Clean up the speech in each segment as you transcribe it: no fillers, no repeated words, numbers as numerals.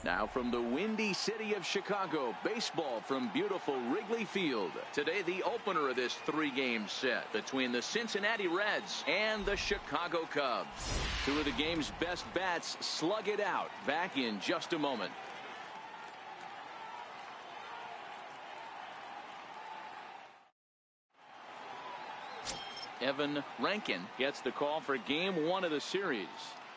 Now from the windy city of Chicago, baseball from beautiful Wrigley Field. Today the opener of this three-game set between the Cincinnati Reds and the Chicago Cubs. Two of the game's best bats slug it out. Back in just a moment. Evan Rankin gets the call for game one of the series.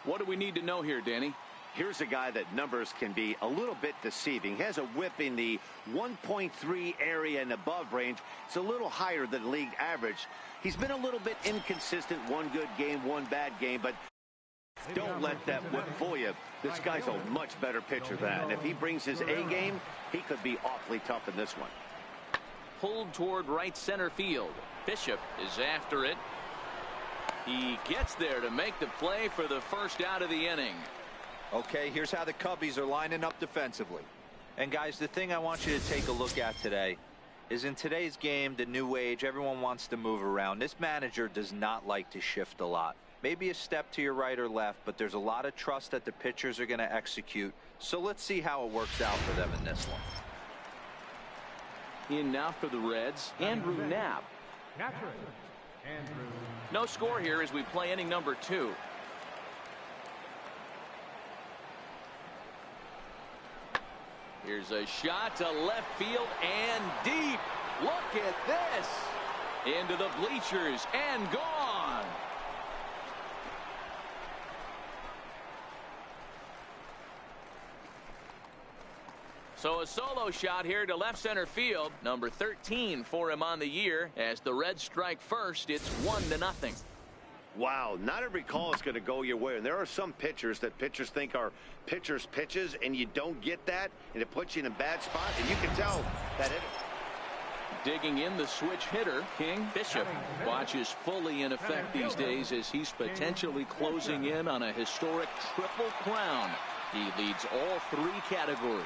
What do we need to know here, Danny? Here's a guy that numbers can be a little bit deceiving. He has a whip in the 1.3 area and above range. It's a little higher than league average. He's been a little bit inconsistent. One good game, one bad game, but don't let that whip fool you. This guy's a much better pitcher than that. And if he brings his A game, he could be awfully tough in this one. Pulled toward right center field. Bishop is after it. He gets there to make the play for the first out of the inning. Okay, here's how the Cubbies are lining up defensively. And guys, the thing I want you to take a look at today is in today's game, the new age, everyone wants to move around. This manager does not like to shift a lot. Maybe a step to your right or left, but there's a lot of trust that the pitchers are going to execute. So let's see how it works out for them in this one. In now for the Reds, Andrew Knapp. No score here as we play inning number 2. Here's a shot to left field and deep. Look at this. Into the bleachers and gone. So a solo shot here to left center field. Number 13 for him on the year. As the Reds strike first, it's 1-0. Wow, not every call is going to go your way. And there are some pitchers that pitchers think are pitchers' pitches, and you don't get that, and it puts you in a bad spot, and you can tell that it. Digging in the switch hitter, King. Bishop watches fully in effect these days as he's potentially closing in on a historic triple crown. He leads all 3 categories.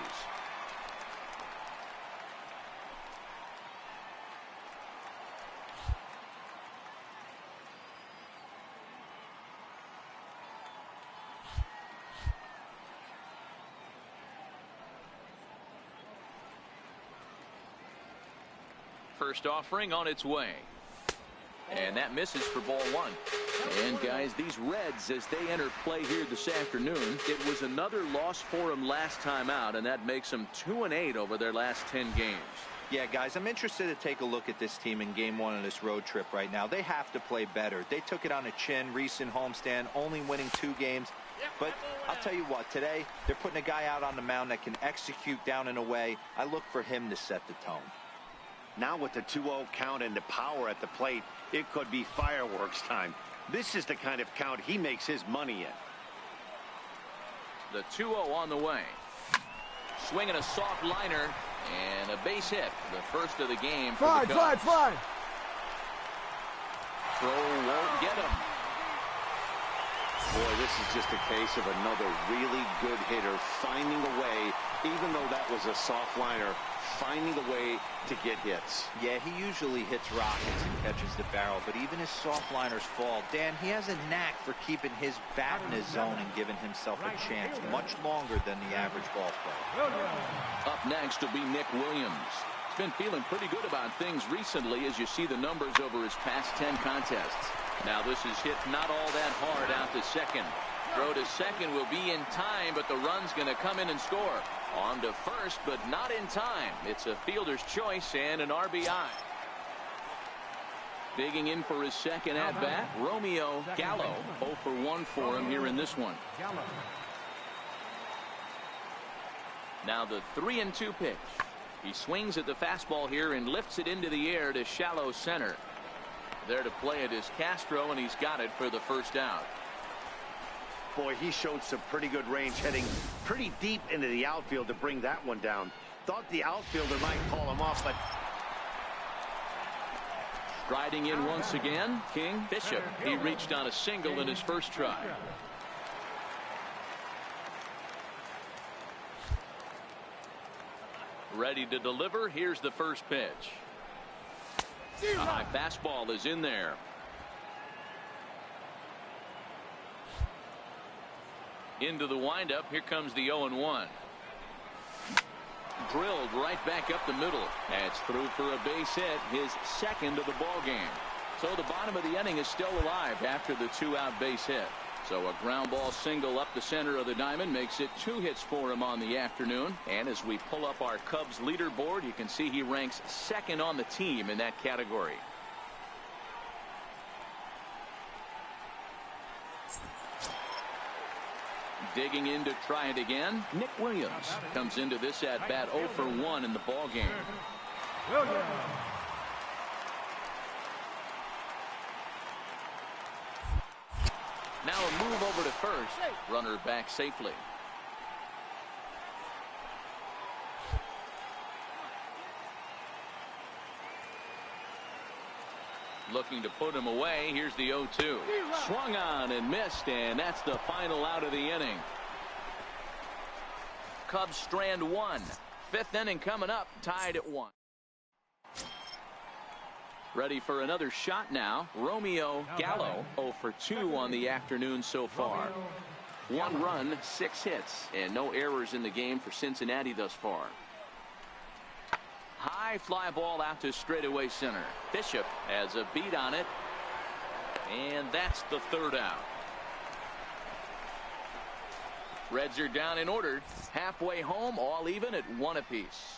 First offering on its way. And that misses for ball 1. And guys, these Reds, as they enter play here this afternoon, it was another loss for them last time out, and that makes them 2-8 over their last 10 games. Yeah, guys, I'm interested to take a look at this team in game 1 of this road trip right now. They have to play better. They took it on the chin, recent homestand, only winning 2 games. But I'll tell you what, today they're putting a guy out on the mound that can execute down and away. I look for him to set the tone. Now with the 2-0 count and the power at the plate, it could be fireworks time. This is the kind of count he makes his money in. The 2-0 on the way. Swinging a soft liner and a base hit. The first of the game for the Cubs. Fly. Throw won't get him. Boy, this is just a case of another really good hitter finding a way, even though that was a soft liner, finding a way to get hits. Yeah, he usually hits rockets and catches the barrel, but even his soft liners fall. Dan, he has a knack for keeping his bat in his zone and giving himself a chance much longer than the average ball player. Up next will be Nick Williams. He's been feeling pretty good about things recently as you see the numbers over his past 10 contests. Now this is hit not all that hard out to second. Throw to second will be in time, but the run's going to come in and score. On to first, but not in time. It's a fielder's choice and an RBI. Digging in for his second at-bat, Romeo Gallo. 0 for 1 for him here in this one. Now the 3-2 pitch. He swings at the fastball here and lifts it into the air to shallow center. There to play it is Castro, and he's got it for the first out. Boy, he showed some pretty good range, heading pretty deep into the outfield to bring that one down. Thought the outfielder might call him off, but striding in once again, King. Bishop. He reached on a single in his first try. Ready to deliver. Here's the first pitch. A high fastball is in there. Into the windup. Here comes the 0-1. Drilled right back up the middle. That's through for a base hit, his second of the ball game. So the bottom of the inning is still alive after the 2-out base hit. So a ground ball single up the center of the diamond makes it 2 hits for him on the afternoon. And as we pull up our Cubs leaderboard, you can see he ranks second on the team in that category. Digging in to try it again, Nick Williams comes into this at bat 0 for 1 in the ball game. Now a move over to first. Runner back safely. Looking to put him away. Here's the 0-2. Swung on and missed, and that's the final out of the inning. Cubs strand 1. 5th inning coming up, tied at 1. Ready for another shot now. Romeo Gallo 0 for 2 on the afternoon so far. 1 run, 6 hits, and no errors in the game for Cincinnati thus far. High fly ball out to straightaway center. Bishop has a beat on it, and that's the 3rd out. Reds are down in order. Halfway home, all even at 1 apiece.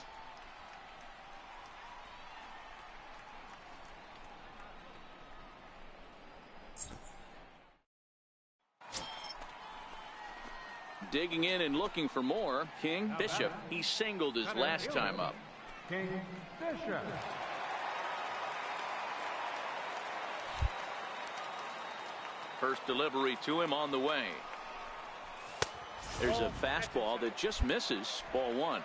Digging in and looking for more, King Bishop. He singled his last time up. King Bishop. First delivery to him on the way. There's a fastball that just misses. Ball 1.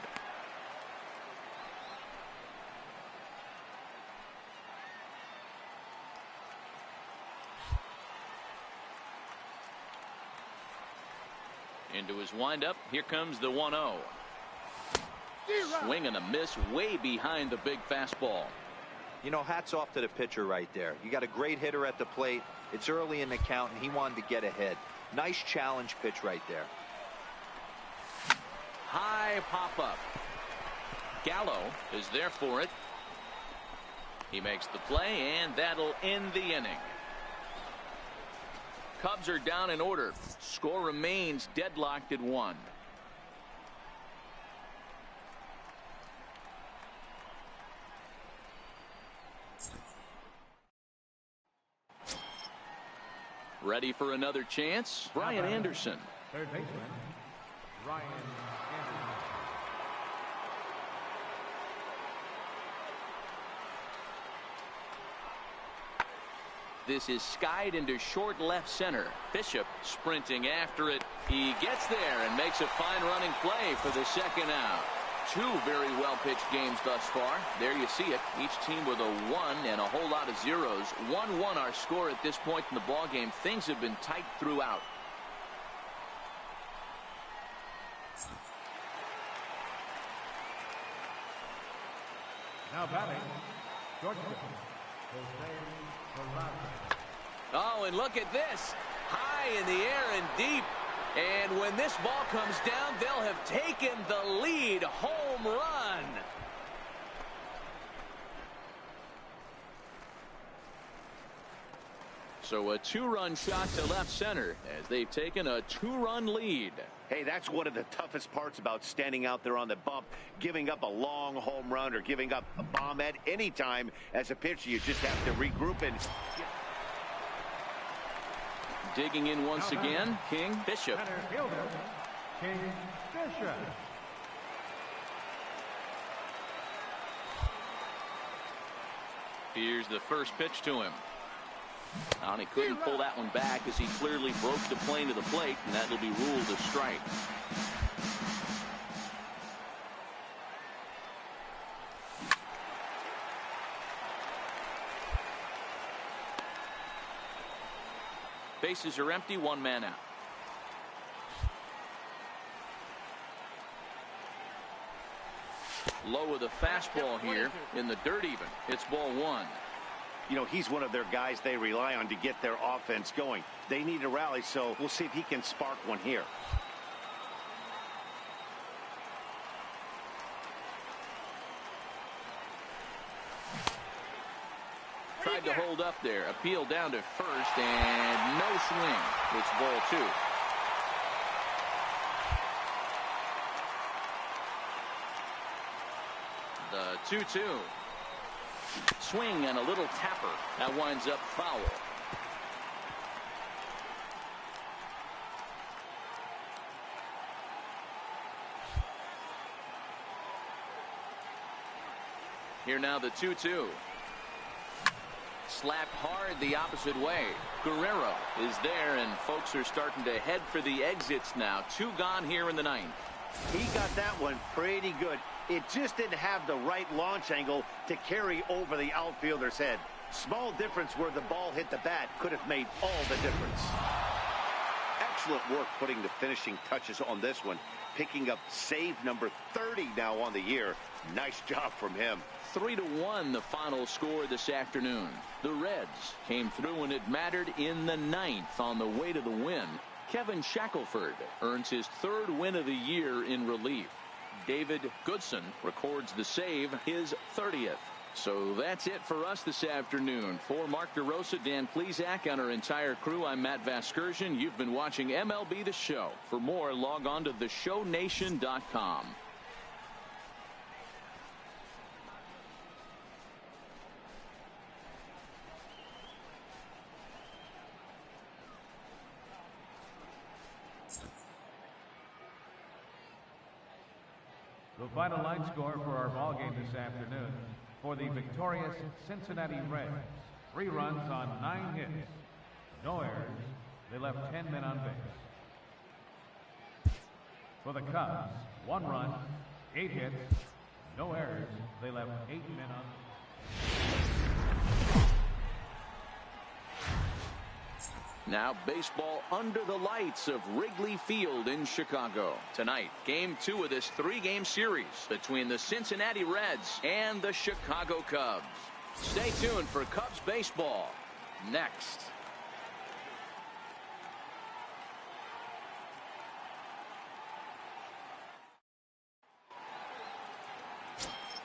Into his windup. Here comes the 1-0. Swing and a miss way behind the big fastball. You know, hats off to the pitcher right there. You got a great hitter at the plate. It's early in the count, and he wanted to get ahead. Nice challenge pitch right there. High pop up. Gallo is there for it. He makes the play, and that'll end the inning. Cubs are down in order. Score remains deadlocked at 1. Ready for another chance? Brian Anderson. Third baseman, Brian Anderson. This is skied into short left center. Bishop sprinting after it. He gets there and makes a fine running play for the 2nd out. 2 very well pitched games thus far. There you see it. Each team with a 1 and a whole lot of zeros. 1-1 our score at this point in the ball game. Things have been tight throughout. Now batting, Georgia. Oh, and look at this. High in the air and deep. And when this ball comes down, they'll have taken the lead. Home run. So a 2-run shot to left center as they've taken a 2-run lead. Hey, that's one of the toughest parts about standing out there on the bump. Giving up a long home run or giving up a bomb at any time as a pitcher. You just have to regroup and... Digging in once again, King Bishop. King Bishop. Here's the first pitch to him. And he couldn't pull that one back as he clearly broke the plane to the plate, and that'll be ruled a strike. Bases are empty, 1 man out. Low with a fastball here in the dirt even. It's ball 1. You know, he's one of their guys they rely on to get their offense going. They need a rally, so we'll see if he can spark one here. tried to hold up there. Appeal down to first, and no swing. It's ball 2. The 2-2. Swing and a little tapper. That winds up foul. Here now the 2-2. Slapped hard the opposite way. Guerrero is there, and folks are starting to head for the exits now. 2 gone here in the 9th. He got that one pretty good. It just didn't have the right launch angle to carry over the outfielder's head. Small difference where the ball hit the bat could have made all the difference. Excellent work putting the finishing touches on this one. Picking up save number 30 now on the year. Nice job from him. 3-1 the final score this afternoon. The Reds came through and it mattered in the 9th on the way to the win. Kevin Shackelford earns his 3rd win of the year in relief. David Goodson records the save, his 30th. So that's it for us this afternoon. For Mark DeRosa, Dan Plesac, and our entire crew, I'm Matt Vasgersian. You've been watching MLB The Show. For more, log on to theshownation.com. The final line score for our ball game this afternoon. For the victorious Cincinnati Reds, 3 runs on 9 hits. No errors. They left 10 men on base. For the Cubs, 1 run, 8 hits. No errors. They left 8 men on base. Now baseball under the lights of Wrigley Field in Chicago. Tonight, game 2 of this 3-game series between the Cincinnati Reds and the Chicago Cubs. Stay tuned for Cubs baseball next.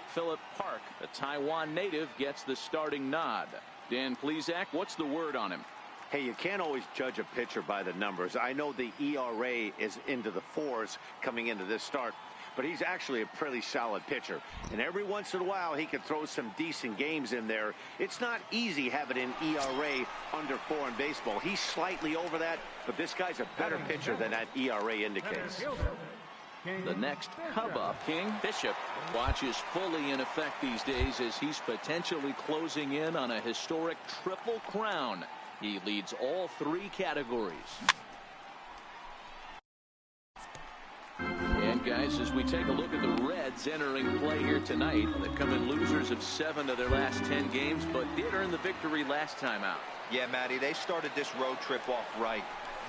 Philip Park, a Taiwan native, gets the starting nod. Dan Plesac, what's the word on him? Hey, you can't always judge a pitcher by the numbers. I know the ERA is into the 4s coming into this start, but he's actually a pretty solid pitcher. And every once in a while, he can throw some decent games in there. It's not easy having an ERA under 4 in baseball. He's slightly over that, but this guy's a better pitcher than that ERA indicates. The next Cub up, King Bishop, watches fully in effect these days as he's potentially closing in on a historic triple crown. He leads all 3 categories. And guys, as we take a look at the Reds entering play here tonight, they come in losers of 7 of their last 10 games, but did earn the victory last time out. Yeah, Matty, they started this road trip off right.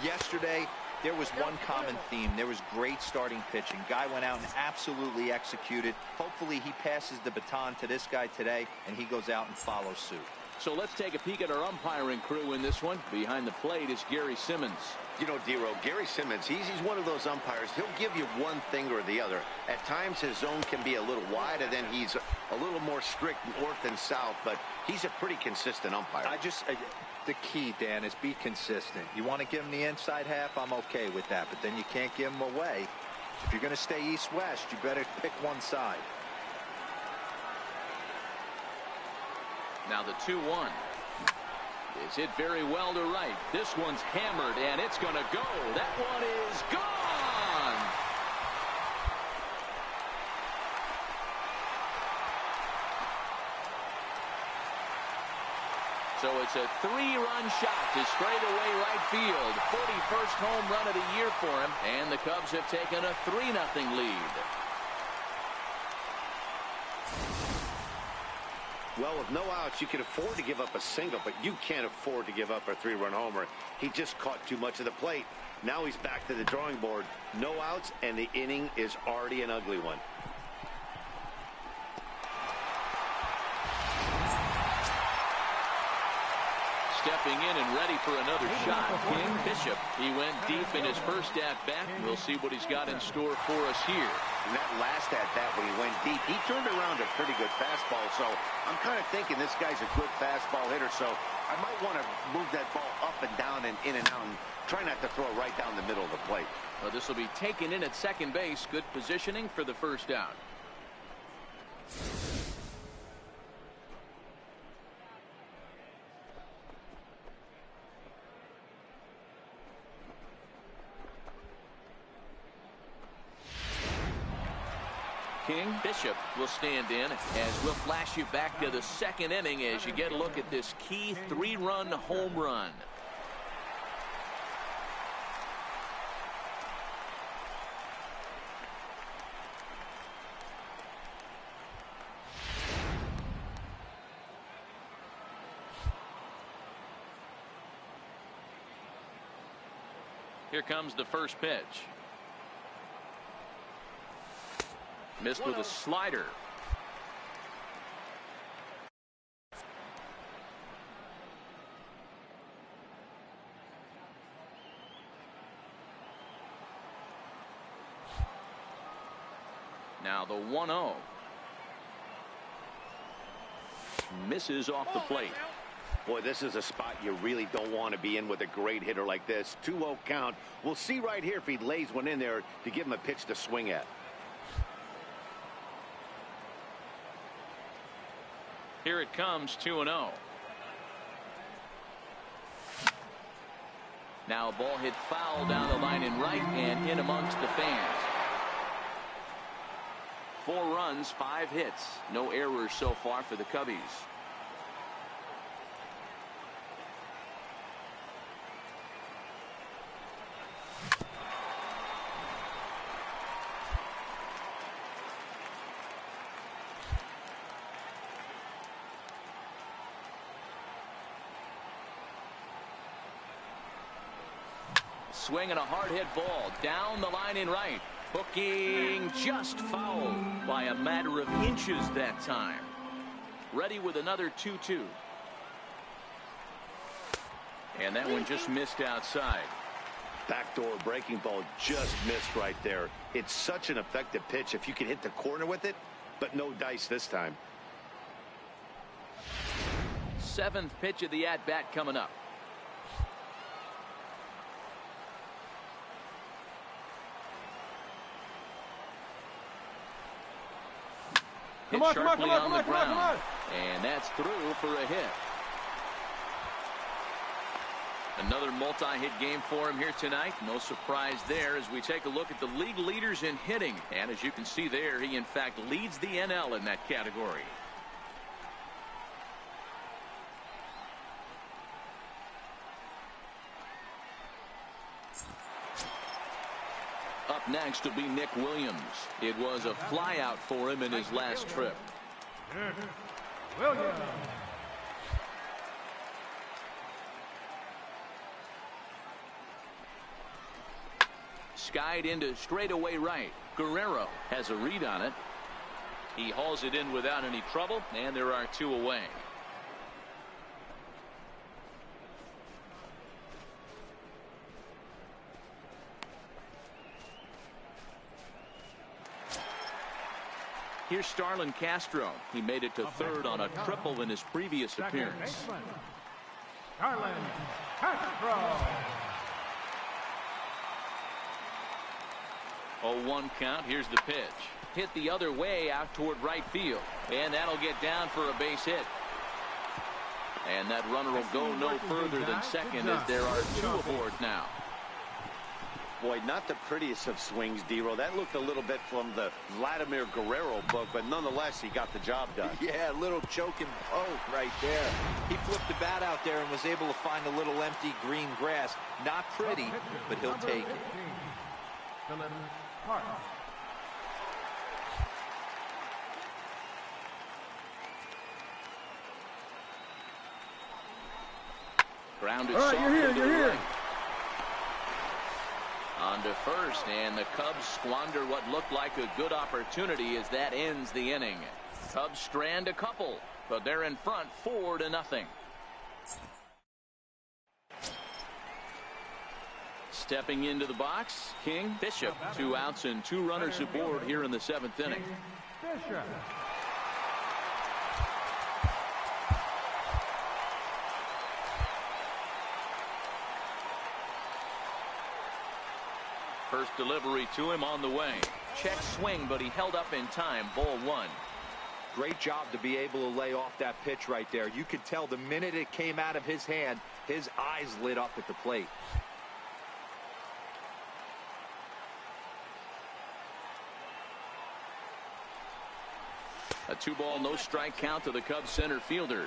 Yesterday, there was one common theme. There was great starting pitching. Guy went out and absolutely executed. Hopefully he passes the baton to this guy today, and he goes out and follows suit. So let's take a peek at our umpiring crew in this one. Behind the plate is Gary Simmons. You know, D-Row, Gary Simmons, he's one of those umpires. He'll give you one thing or the other. At times his zone can be a little wide, and then he's a little more strict north and south, but he's a pretty consistent umpire. The key, Dan, is be consistent. You want to give him the inside half, I'm okay with that, but then you can't give him away. If you're going to stay east-west, you better pick one side. Now the 2-1 is hit very well to right. This one's hammered, and it's going to go. That one is gone. So it's a 3-run shot to straightaway right field. 41st home run of the year for him, and the Cubs have taken a 3-0 lead. Well, with no outs, you can afford to give up a single, but you can't afford to give up a 3-run homer. He just caught too much of the plate. Now he's back to the drawing board. No outs, and the inning is already an ugly one. stepping in and ready for another shot. King Bishop. He went deep in his first at-bat. We'll see what he's got in store for us here. And that last at-bat when he went deep, he turned around a pretty good fastball. So I'm kind of thinking this guy's a good fastball hitter. So I might want to move that ball up and down and in and out and try not to throw it right down the middle of the plate. Well, this will be taken in at second base. Good positioning for the first out. King Bishop will stand in as we'll flash you back to the second inning as you get a look at this key 3-run home run. Here comes the first pitch. Missed with a slider. Now the 1-0. Misses off the plate. Boy, this is a spot you really don't want to be in with a great hitter like this. 2-0 count. We'll see right here if he lays one in there to give him a pitch to swing at. Here it comes, 2-0. Now a ball hit foul down the line in right and in amongst the fans. 4 runs, 5 hits. No errors so far for the Cubbies. Swinging a hard hit ball down the line in right. Hooking just foul by a matter of inches that time. Ready with another 2-2. And that one just missed outside. Backdoor breaking ball just missed right there. It's such an effective pitch if you can hit the corner with it, but no dice this time. 7th pitch of the at-bat coming up. Come on. And that's through for a hit. Another multi-hit game for him here tonight. No surprise there as we take a look at the league leaders in hitting. And as you can see there, he in fact leads the NL in that category. Up next will be Nick Williams. It was a flyout for him in his last trip. Williams. Skied into straightaway right. Guerrero has a read on it. He hauls it in without any trouble, and there are 2 away. Here's Starlin Castro. He made it to third on a triple in his previous appearance. Starlin Castro. 0-1 count. Here's the pitch. Hit the other way out toward right field. And that'll get down for a base hit. And that runner will go no further than second as there are 2 aboard now. Boy, not the prettiest of swings, D-Roll. That looked a little bit from the Vladimir Guerrero book, but nonetheless, he got the job done. Yeah, a little choking poke right there. He flipped the bat out there and was able to find a little empty green grass. Not pretty, but he'll take it. Grounded. All right, you're here. Right. On to first, and the Cubs squander what looked like a good opportunity as that ends the inning. Cubs strand a couple, but they're in front 4-0. Stepping into the box, King. Bishop, 2 outs and 2 runners aboard here in the 7th inning. Bishop. First delivery to him on the way. Check swing, but he held up in time. Ball 1. Great job to be able to lay off that pitch right there. You could tell the minute it came out of his hand, his eyes lit up at the plate. A 2-ball, no strike count to the Cubs center fielder.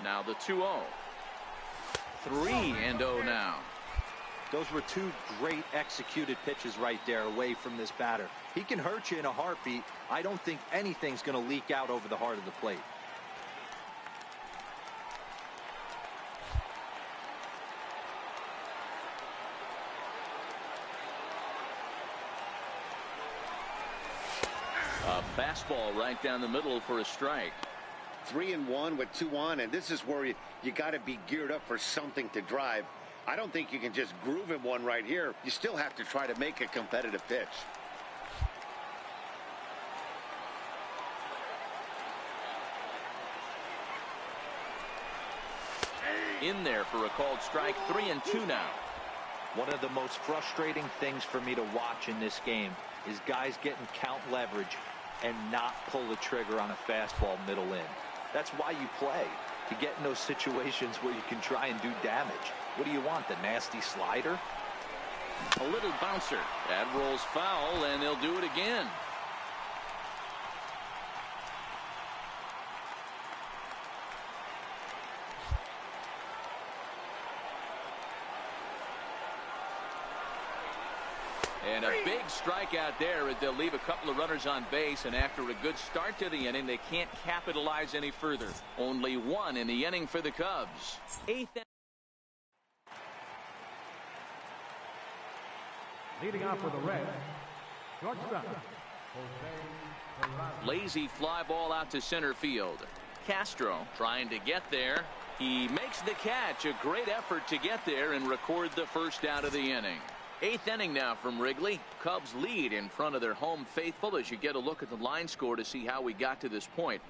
Now the 2-0. 3-0 now. Those were 2 great executed pitches right there away from this batter. He can hurt you in a heartbeat. I don't think anything's going to leak out over the heart of the plate. A fastball right down the middle for a strike. 3-1 with 2 on, and this is where you got to be geared up for something to drive. I don't think you can just groove him one right here. You still have to try to make a competitive pitch. In there for a called strike. 3-2 now. One of the most frustrating things for me to watch in this game is guys getting count leverage and not pull the trigger on a fastball middle in. That's why you play, to get in those situations where you can try and do damage. What do you want, the nasty slider? A little bouncer. That rolls foul, and they'll do it again. And a big strikeout there as they'll leave a couple of runners on base, and after a good start to the inning, they can't capitalize any further. Only 1 in the inning for the Cubs. 8th. Leading off for the Reds, shortstop. Lazy fly ball out to center field. Castro trying to get there. He makes the catch. A great effort to get there and record the first out of the inning. 8th inning now from Wrigley. Cubs lead in front of their home faithful as you get a look at the line score to see how we got to this point.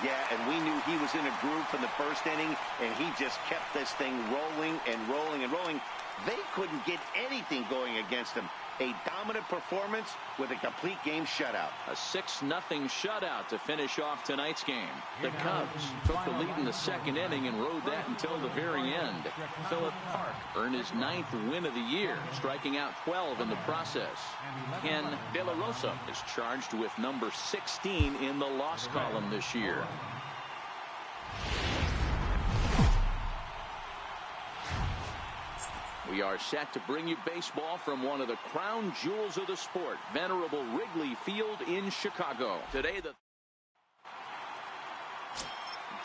Yeah, and we knew he was in a groove from the first inning, and he just kept this thing rolling and rolling and rolling. They couldn't get anything going against him. A dominant performance with a complete game shutout. A 6-0 shutout to finish off tonight's game. The Cubs took the lead in the 2nd inning and rode that until the very end. Philip Park earned his 9th win of the year, striking out 12 in the process. Ken De La Rosa is charged with number 16 in the loss column this year. We are set to bring you baseball from one of the crown jewels of the sport, venerable Wrigley Field in Chicago. Today,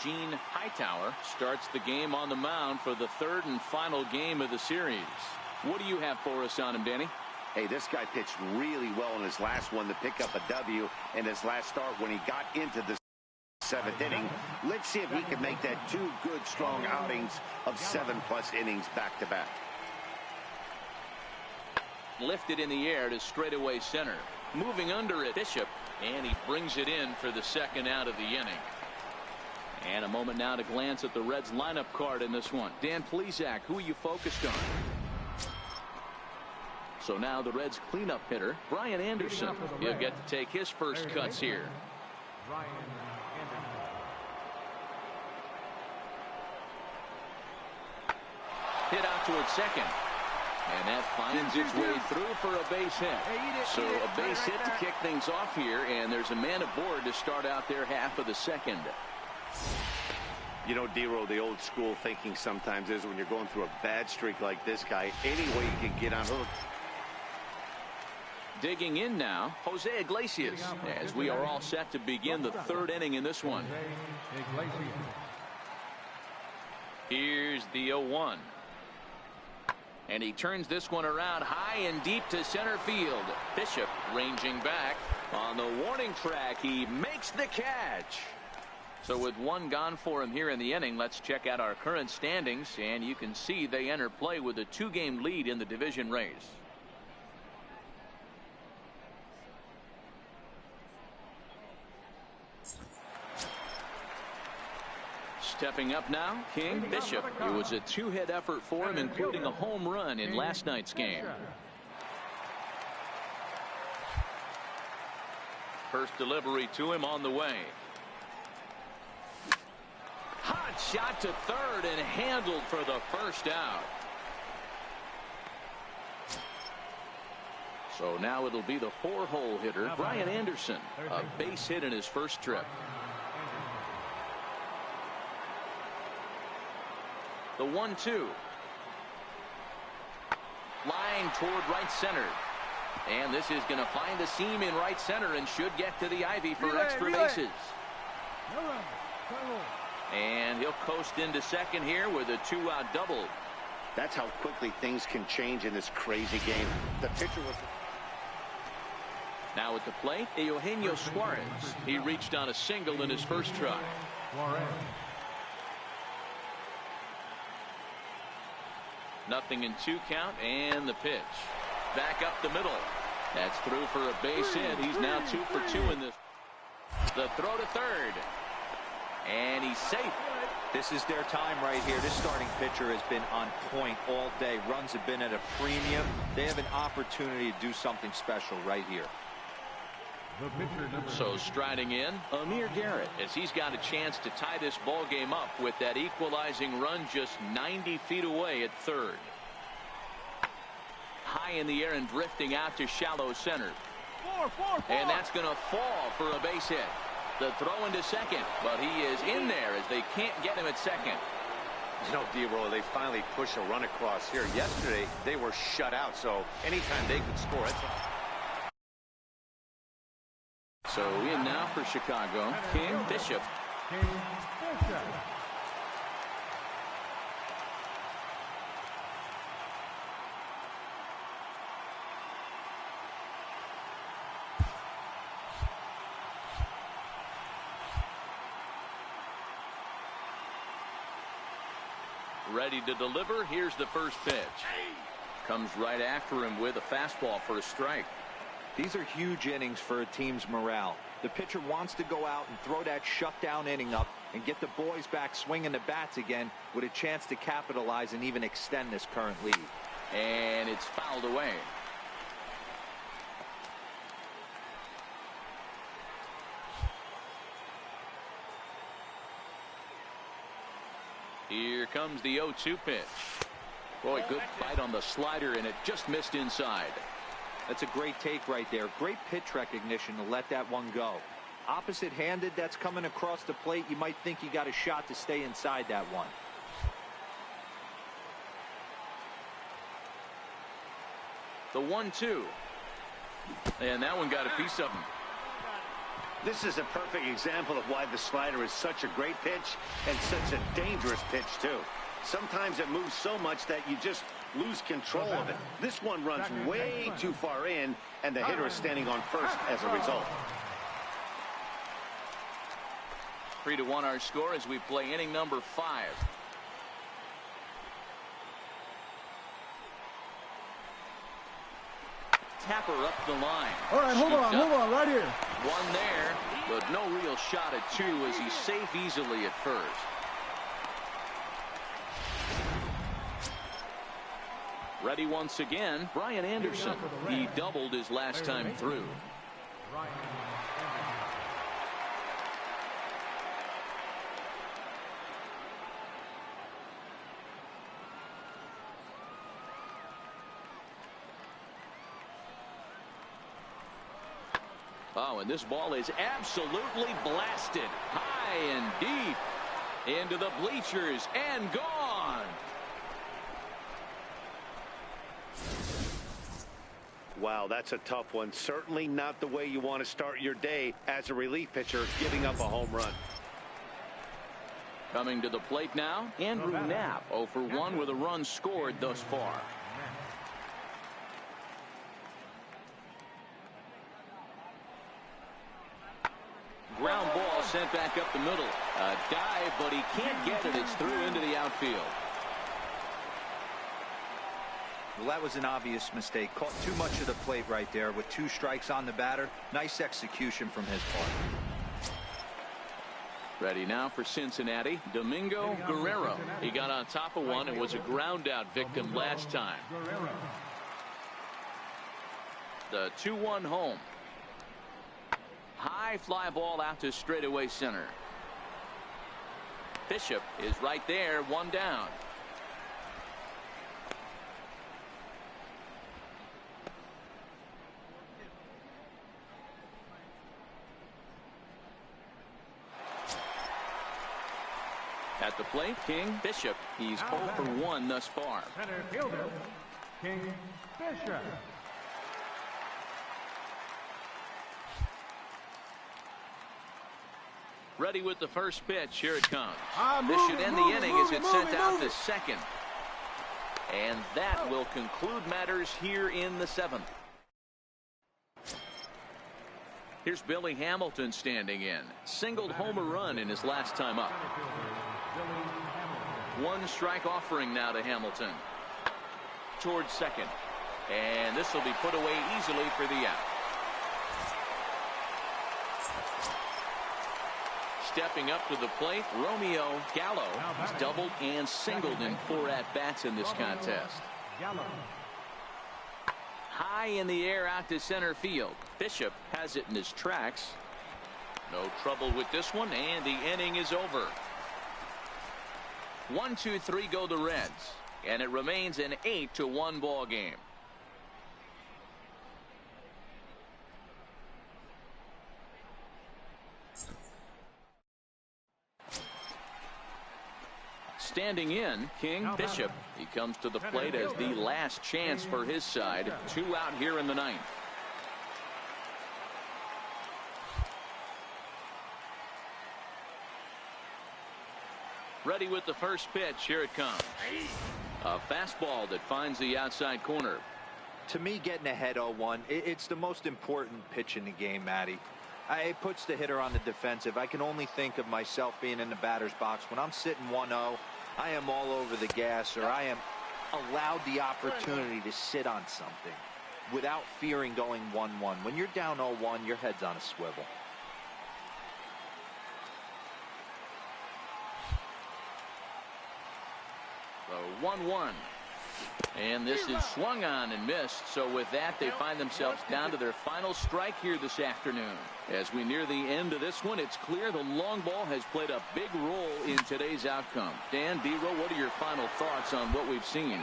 Gene Hightower starts the game on the mound for the 3rd and final game of the series. What do you have for us on him, Danny? Hey, this guy pitched really well in his last one to pick up a W in his last start when he got into the 7th inning. Let's see if he can make that 2 good, strong outings of 7+ innings back-to-back. Lifted in the air to straightaway center. Moving under it, Bishop, and he brings it in for the 2nd out of the inning. And a moment now to glance at the Reds lineup card in this one. Dan Plesac, who are you focused on? So now the Reds cleanup hitter, Brian Anderson. He'll get to take his first cuts here. Hit out towards second. And that finds its way through for a base hit. So a base hit to kick things off here, and there's a man aboard to start out their half of the 2nd. You know, D-Row, the old school thinking sometimes is when you're going through a bad streak like this guy, any way you can get on hook. Digging in now, Jose Iglesias, as we are all set to begin the 3rd inning in this one. Here's the 0-1. And he turns this one around high and deep to center field. Bishop ranging back. On the warning track, he makes the catch. So with one gone for him here in the inning, let's check out our current standings. And you can see they enter play with a 2-game lead in the division race. Stepping up now, King Bishop. It was a 2-hit effort for him, including a home run in last night's game. First delivery to him on the way. Hot shot to third and handled for the first out. So now it'll be the 4-hole hitter, Brian Anderson. A base hit in his first trip. The 1-2. Line toward right center. And this is going to find the seam in right center and should get to the ivy for extra bases. And he'll coast into second here with a 2-out double. That's how quickly things can change in this crazy game. The pitcher was... Now at the plate, Eugenio Suarez. He reached on a single in his first try. Nothing in 2 count, and the pitch. Back up the middle. That's through for a base hit. He's now 2 for 2 in this. The throw to third. And he's safe. This is their time right here. This starting pitcher has been on point all day. Runs have been at a premium. They have an opportunity to do something special right here. So striding in, Amir Garrett, as he's got a chance to tie this ball game up with that equalizing run just 90 feet away at third. High in the air and drifting out to shallow center. And that's going to fall for a base hit. The throw into second, but he is in there as they can't get him at second. You know, D-Roy, they finally push a run across here. Yesterday, they were shut out, so anytime they could score, it's... So in now for Chicago, King Bishop. Ready to deliver. Here's the first pitch. Comes right after him with a fastball for a strike. These are huge innings for a team's morale. The pitcher wants to go out and throw that shutdown inning up and get the boys back swinging the bats again with a chance to capitalize and even extend this current lead. And it's fouled away. Here comes the 0-2 pitch. Boy, good fight on the slider, and it just missed inside. That's a great take right there. Great pitch recognition to let that one go. Opposite-handed, that's coming across the plate. You might think you got a shot to stay inside that one. The 1-2. And that one got a piece of him. This is a perfect example of why the slider is such a great pitch and such a dangerous pitch, too. Sometimes it moves so much that you just lose control of it. This one runs way too far in, and the hitter is standing on first as a result. 3-1 our score as we play inning number 5. Tapper up the line. All right, hold on, right here. One there, but no real shot at 2 as he's safe easily at first. Ready once again, Brian Anderson. He doubled his last time through. Oh, and this ball is absolutely blasted high and deep into the bleachers and gone. Wow, that's a tough one. Certainly not the way you want to start your day as a relief pitcher, giving up a home run. Coming to the plate now, Andrew Knapp, 0 for 1 with a run scored thus far. Ground ball sent back up the middle. A dive, but he can't get it. It's through into the outfield. Well, that was an obvious mistake. Caught too much of the plate right there with 2 strikes on the batter. Nice execution from his part. Ready now for Cincinnati, Domingo Guerrero. He got on top of one and was a ground out victim last time. The 2-1 home. High fly ball out to straightaway center. Bishop is right there, 1 down. At the plate, King Bishop. He's 0 for 1 thus far. Center fielder, King Bishop. Ready with the first pitch. Here it comes. This should end the inning as it's sent out to second. And that will conclude matters here in the 7th. Here's Billy Hamilton standing in. Singled home a run in his last time up. 1 strike offering now to Hamilton. Towards second. And this will be put away easily for the out. Stepping up to the plate, Romeo Gallo. He's doubled and singled in 4 at-bats in this contest. High in the air out to center field. Bishop has it in his tracks. No trouble with this one, and the inning is over. 1-2-3 go the Reds, and it remains an 8-1 ball game. Standing in, King Bishop. He comes to the plate as the last chance for his side. 2 out here in the 9th. Ready with the first pitch. Here it comes. A fastball that finds the outside corner. To me, getting ahead 0-1, it's the most important pitch in the game, Matty. It puts the hitter on the defensive. I can only think of myself being in the batter's box. When I'm sitting 1-0, I am all over the gas, or I am allowed the opportunity to sit on something without fearing going 1-1. When you're down 0-1, your head's on a swivel. The 1-1. And this is swung on and missed. So with that, they find themselves down to their final strike here this afternoon. As we near the end of this one, it's clear the long ball has played a big role in today's outcome. Dan, D-Row, what are your final thoughts on what we've seen?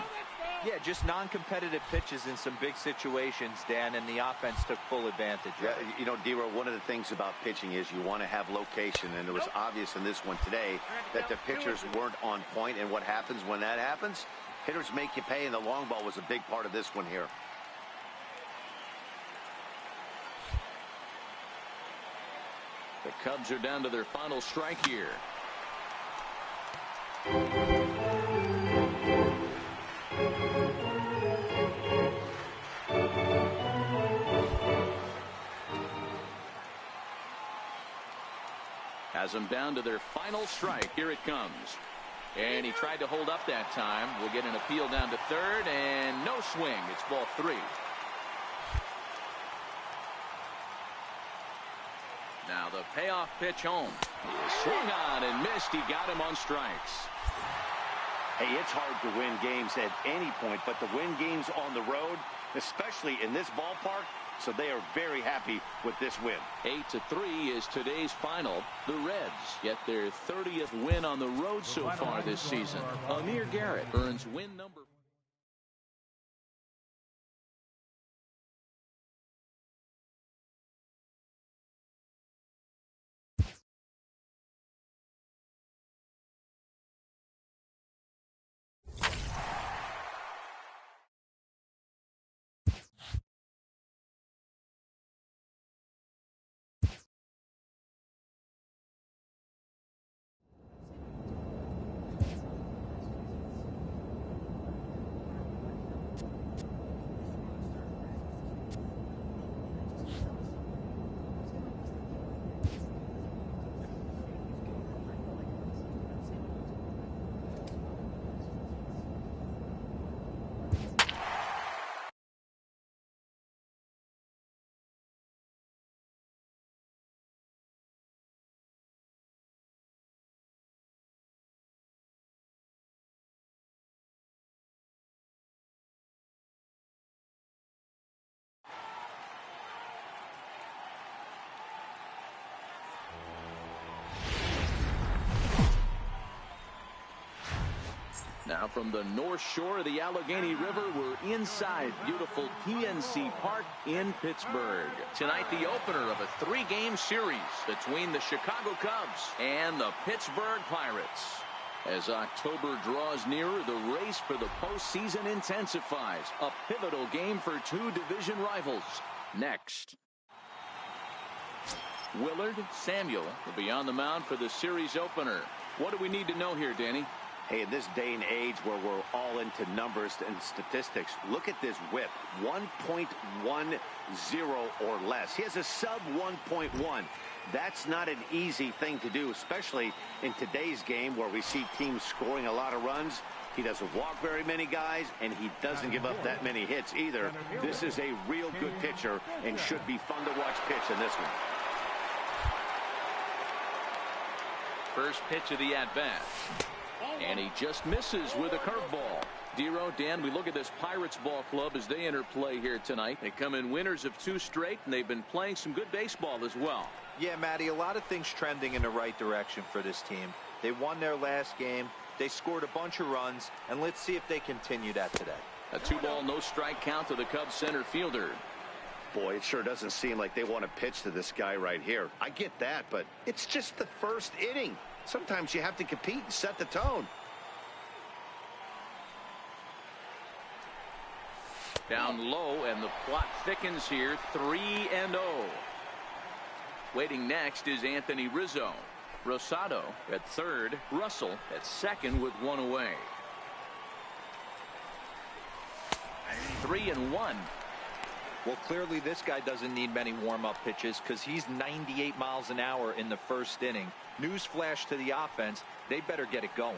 Yeah, just non-competitive pitches in some big situations, Dan, and the offense took full advantage. Yeah, you know, D-Row, one of the things about pitching is you want to have location, and it was obvious in this one today that the pitchers weren't on point, and what happens when that happens? Hitters make you pay, and the long ball was a big part of this one here. The Cubs are down to their final strike here. Has them down to their final strike. Here it comes. And he tried to hold up that time. We'll get an appeal down to third, and no swing. It's ball 3. Now the payoff pitch home. He swung on and missed. He got him on strikes. Hey, it's hard to win games at any point, but to win games on the road, especially in this ballpark, so they are very happy with this win. 8-3 is today's final. The Reds get their 30th win on the road so far this season. Amir Garrett earns win number Now from the north shore of the Allegheny River, we're inside beautiful PNC Park in Pittsburgh. Tonight, the opener of a 3-game series between the Chicago Cubs and the Pittsburgh Pirates. As October draws nearer, the race for the postseason intensifies. A pivotal game for 2 division rivals. Next. Willard Samuel will be on the mound for the series opener. What do we need to know here, Danny? Hey, in this day and age where we're all into numbers and statistics, look at this whip, 1.10 or less. He has a sub 1.1. That's not an easy thing to do, especially in today's game where we see teams scoring a lot of runs. He doesn't walk very many guys, and he doesn't give up that many hits either. This is a real good pitcher and should be fun to watch pitch in this one. First pitch of the at-bat. And he just misses with a curveball. Dero, Dan, we look at this Pirates ball club as they enter play here tonight. They come in winners of 2 straight, and they've been playing some good baseball as well. Yeah, Matty, a lot of things trending in the right direction for this team. They won their last game. They scored a bunch of runs, and let's see if they continue that today. A 2-ball, no strike count to the Cubs center fielder. Boy, it sure doesn't seem like they want to pitch to this guy right here. I get that, but it's just the first inning. Sometimes you have to compete and set the tone. Down low, and the plot thickens here. 3-0. Waiting next is Anthony Rizzo. Rosado at third. Russell at second with 1 away. 3-1. Well, clearly this guy doesn't need many warm-up pitches because he's 98 miles an hour in the first inning. Newsflash to the offense, they better get it going.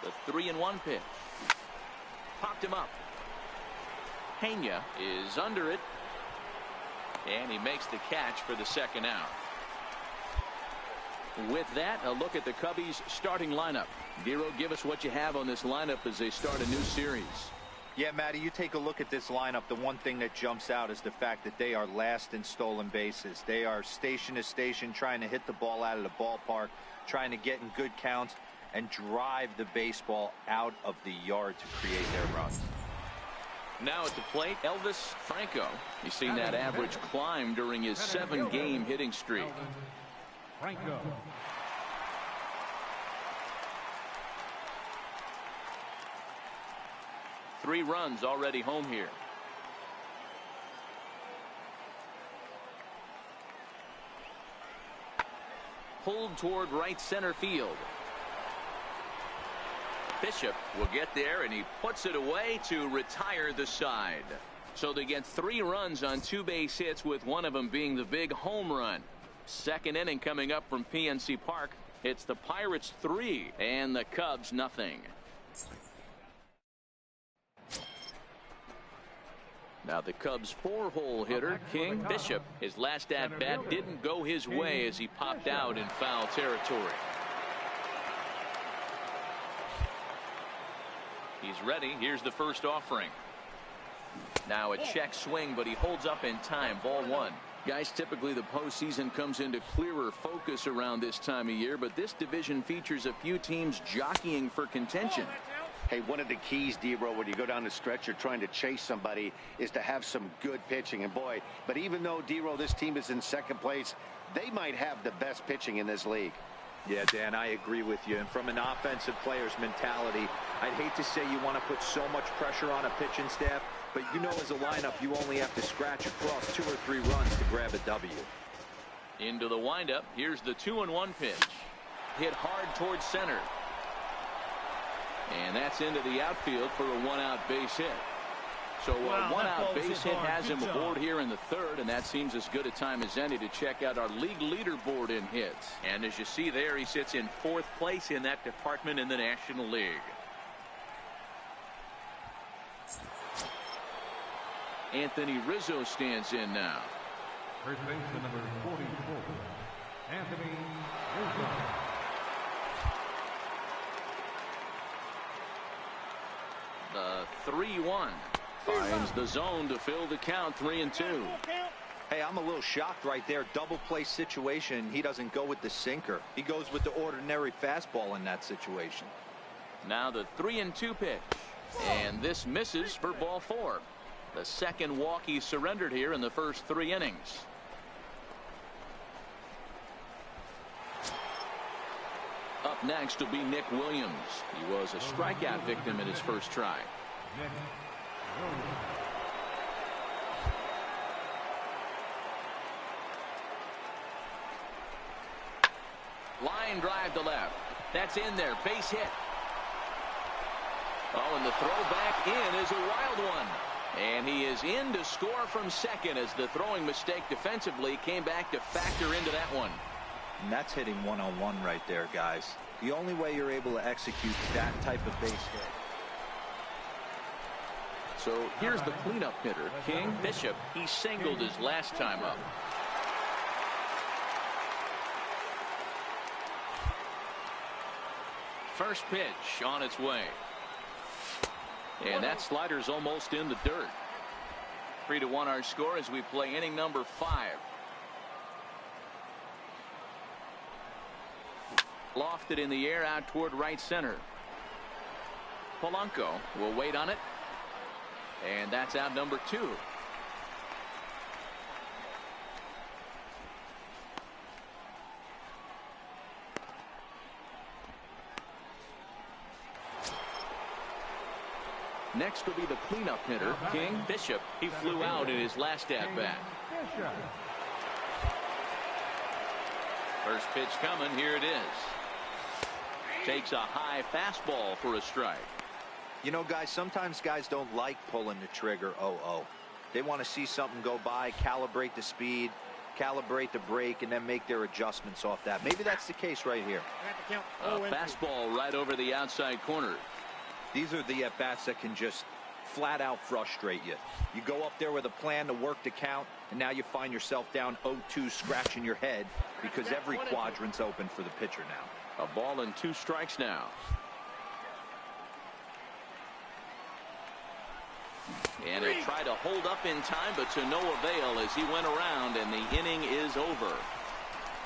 The 3-1 pitch. Popped him up. Pena is under it. And he makes the catch for the second out. With that, a look at the Cubbies' starting lineup. Dero, give us what you have on this lineup as they start a new series. Yeah, Matty, you take a look at this lineup. The one thing that jumps out is the fact that they are last in stolen bases. They are station to station trying to hit the ball out of the ballpark, trying to get in good counts and drive the baseball out of the yard to create their runs. Now at the plate, Elvis Franco. You've seen that average climb during his 7-game hitting streak. Franco. Three runs already home here. Pulled toward right center field. Bishop will get there, and he puts it away to retire the side. So they get 3 runs on 2 base hits, with one of them being the big home run. Second inning coming up from PNC Park. It's the Pirates 3 and the Cubs nothing. Now the Cubs 4-hole hitter, King Bishop. His last at-bat didn't go his way as he popped out in foul territory. He's ready. Here's the first offering. Now a check swing, but he holds up in time. Ball 1. Guys, typically the postseason comes into clearer focus around this time of year, but this division features a few teams jockeying for contention. Hey, one of the keys, Dero, when you go down the stretch, you're trying to chase somebody, is to have some good pitching. And boy, but even though, Dero, this team is in second place, they might have the best pitching in this league. Yeah, Dan, I agree with you. And from an offensive player's mentality, I'd hate to say you want to put so much pressure on a pitching staff, but you know, as a lineup, you only have to scratch across 2 or 3 runs to grab a W. Into the windup. Here's the 2-1 pitch. Hit hard towards center. And that's into the outfield for a 1-out base hit. So a 1-out base hit has him aboard here in the 3rd, and that seems as good a time as any to check out our league leaderboard in hits. And as you see there, he sits in 4th place in that department in the National League. Anthony Rizzo stands in now. First baseman number 44, Anthony Rizzo. The 3-1 finds the zone to fill the count. 3-2. Hey, I'm a little shocked right there. Double play situation. He doesn't go with the sinker. He goes with the ordinary fastball in that situation. Now the 3-2 pitch. And this misses for ball 4. The second walk he surrendered here in the first 3 innings. Up next will be Nick Williams. He was a strikeout victim in his first try. Line drive to left. That's in there. Base hit. Oh, and the throw back in is a wild one. And he is in to score from second as the throwing mistake defensively came back to factor into that one. And that's hitting one-on-one right there, guys. The only way you're able to execute that type of base hit. So here's the cleanup hitter, King Bishop. He singled his last time up. First pitch on its way. And that slider's almost in the dirt. 3-1 our score as we play inning number 5. Lofted in the air out toward right center. Polanco will wait on it. And that's out number 2. Next will be the cleanup hitter, King Bishop. He flew out in his last at-bat. First pitch coming. Here it is. Takes a high fastball for a strike. You know, guys, sometimes guys don't like pulling the trigger 0-0. They want to see something go by, calibrate the speed, calibrate the break, and then make their adjustments off that. Maybe that's the case right here. A fastball right over the outside corner. These are the at-bats that can just flat out frustrate you. You go up there with a plan to work the count, and now you find yourself down 0-2 scratching your head because every quadrant's open for the pitcher now. A ball and 2 strikes now. And he'll try to hold up in time, but to no avail as he went around, and the inning is over.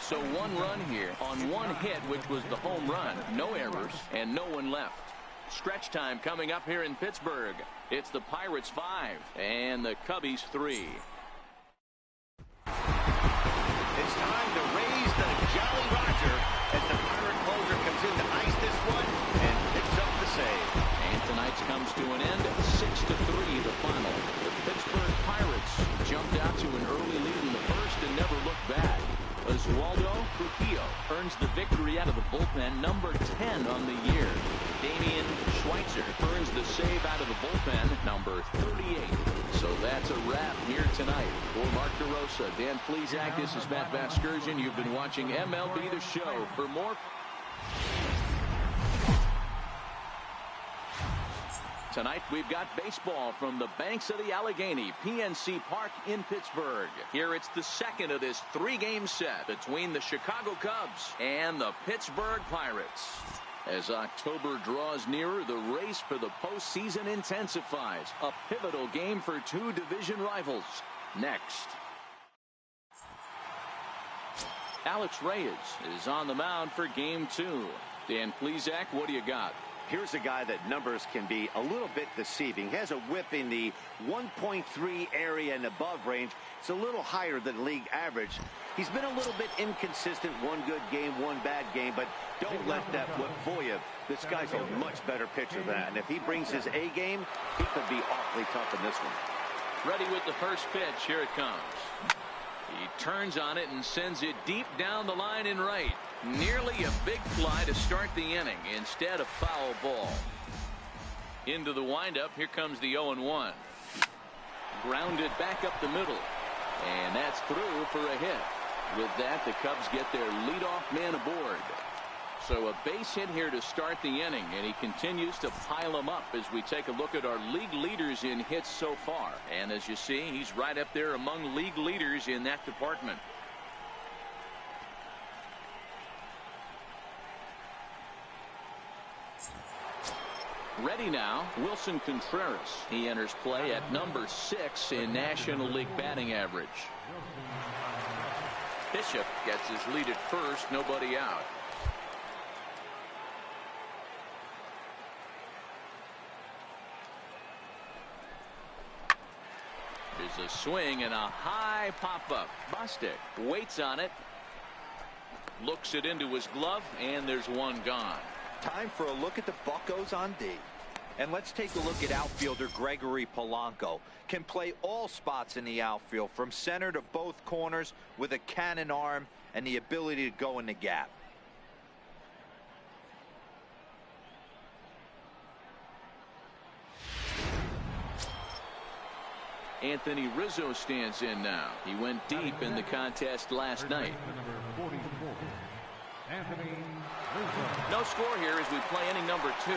So 1 run here on 1 hit, which was the home run. No errors and no one left. Stretch time coming up here in Pittsburgh. It's the Pirates 5 and the Cubbies 3. It's time to raise the Jolly Roger as the Pirate closer comes in to ice this one and picks up the save. And tonight's comes to an end. 6-3 the final. The Pittsburgh Pirates jumped out to an early lead in the first and never looked back. Oswaldo Trujillo earns the victory out of the bullpen, number 10 on the year. Damian Schweitzer earns the save out of the bullpen, number 38. So that's a wrap here tonight. For Mark DeRosa, Dan Plesac, this is Matt Vasgersian. You've been watching MLB The Show. For more... Tonight we've got baseball from the banks of the Allegheny, PNC Park in Pittsburgh. Here it's the second of this 3-game set between the Chicago Cubs and the Pittsburgh Pirates. As October draws nearer, the race for the postseason intensifies. A pivotal game for 2 division rivals. Next. Alex Reyes is on the mound for game 2. Dan Plesac, what do you got? Here's a guy that numbers can be a little bit deceiving. He has a whip in the 1.3 area and above range. It's a little higher than league average. He's been a little bit inconsistent. 1 good game, 1 bad game, but don't let that whip fool you. This guy's a much better pitcher than that, and if he brings his A game, he could be awfully tough in this one. Ready with the first pitch. Here it comes. He turns on it and sends it deep down the line in right. Nearly a big fly to start the inning. Instead, a foul ball. Into the windup. Here comes the 0-1. Grounded back up the middle. And that's through for a hit. With that, the Cubs get their leadoff man aboard. So a base hit here to start the inning, and he continues to pile them up as we take a look at our league leaders in hits so far. And as you see, he's right up there among league leaders in that department. Ready now, Wilson Contreras. He enters play at number 6 in National League batting average. Bishop gets his lead at first, nobody out. There's a swing and a high pop-up. Bostic waits on it. Looks it into his glove, and there's one gone. Time for a look at the Buccos on D. And let's take a look at outfielder Gregory Polanco. Can play all spots in the outfield, from center to both corners, with a cannon arm and the ability to go in the gap. Anthony Rizzo stands in now. He went deep in the contest last night. No score here as we play inning number 2.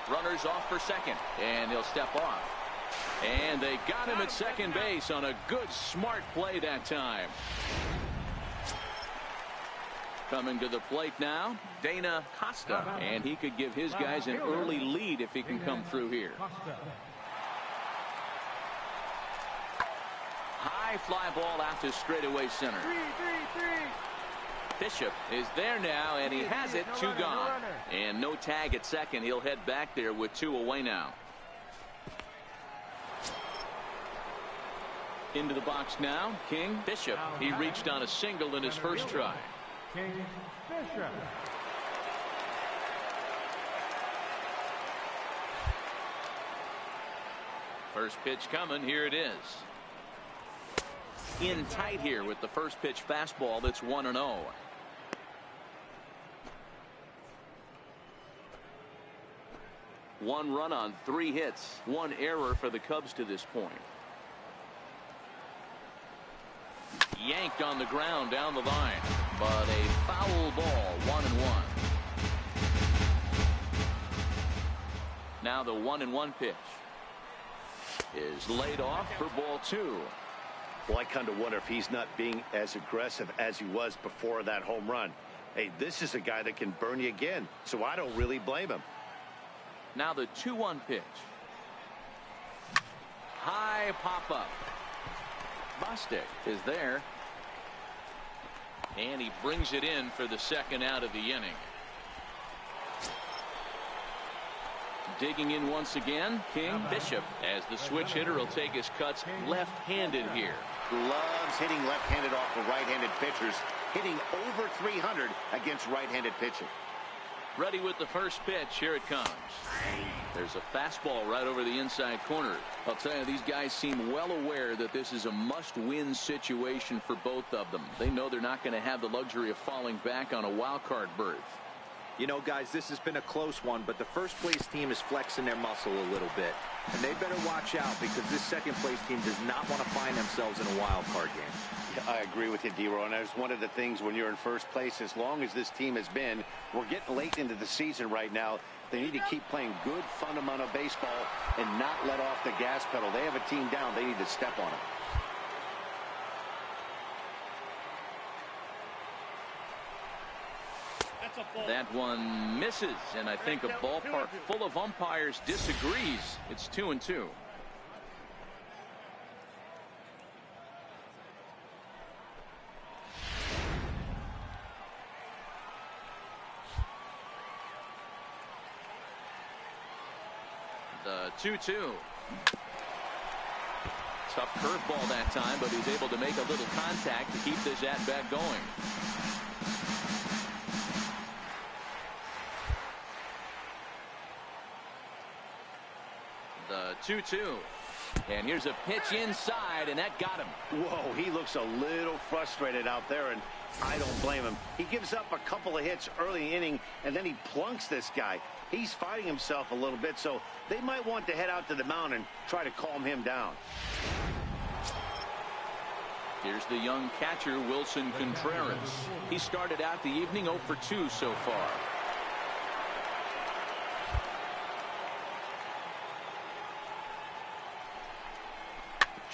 Runners off for second, and he'll step off. And they got him at second base on a good, smart play that time. Coming to the plate now, Dana Costa, and he could give his guys an early lead if he can come through here. High fly ball out to straightaway center. Bishop is there now, and he has it. 2 gone. And no tag at second. He'll head back there with 2 away now. Into the box now, King. Bishop, he reached on a single in his first try. King Bishop. First pitch coming. Here it is. In tight here with the first pitch fastball. That's 1-0. One run on 3 hits. 1 error for the Cubs to this point. Yanked on the ground down the line, but a foul ball. 1-1. Now the 1-1 pitch is laid off for ball 2. Well, I kind of wonder if he's not being as aggressive as he was before that home run. Hey, this is a guy that can burn you again, so I don't really blame him. Now the 2-1 pitch. High pop up. Bostic is there, and he brings it in for the second out of the inning. Digging in once again, King. Bishop, as the switch hitter, will take his cuts left-handed here. Loves hitting left-handed off of right-handed pitchers, hitting over 300 against right-handed pitching. Ready with the first pitch. Here it comes. There's a fastball right over the inside corner. I'll tell you, these guys seem well aware that this is a must-win situation for both of them. They know they're not going to have the luxury of falling back on a wild card berth. You know, guys, this has been a close one, but the first place team is flexing their muscle a little bit. And they better watch out, because this second place team does not want to find themselves in a wild card game. I agree with you, D-Roy, and that's one of the things when you're in first place, as long as this team has been, we're getting late into the season right now. They need to keep playing good fundamental baseball and not let off the gas pedal. They have a team down. They need to step on it. That one misses, and I think a ballpark full of umpires disagrees. It's 2-2. The 2-2. Tough curveball that time, but he's able to make a little contact to keep this at-bat going. The 2-2. And here's a pitch inside, and that got him. Whoa, he looks a little frustrated out there, and I don't blame him. He gives up a couple of hits early in the inning, and then he plunks this guy. He's fighting himself a little bit, so they might want to head out to the mound and try to calm him down. Here's the young catcher, Wilson Contreras. He started out the evening 0 for 2 so far.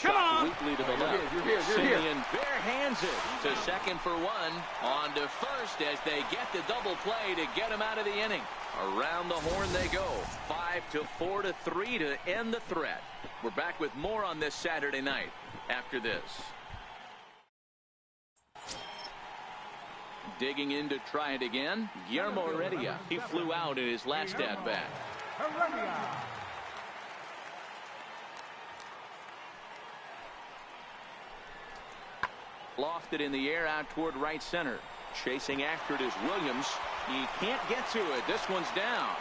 Come on! Weakly to the left. You're here. Simeon bare-hands it to second for 1. On to first as they get the double play to get him out of the inning. Around the horn they go. 5-4-3 to end the threat. We're back with more on this Saturday night after this. Digging in to try it again, Guillermo Heredia. He flew out in his last at-bat. Lofted in the air out toward right center. Chasing after it is Williams. He can't get to it. This one's down.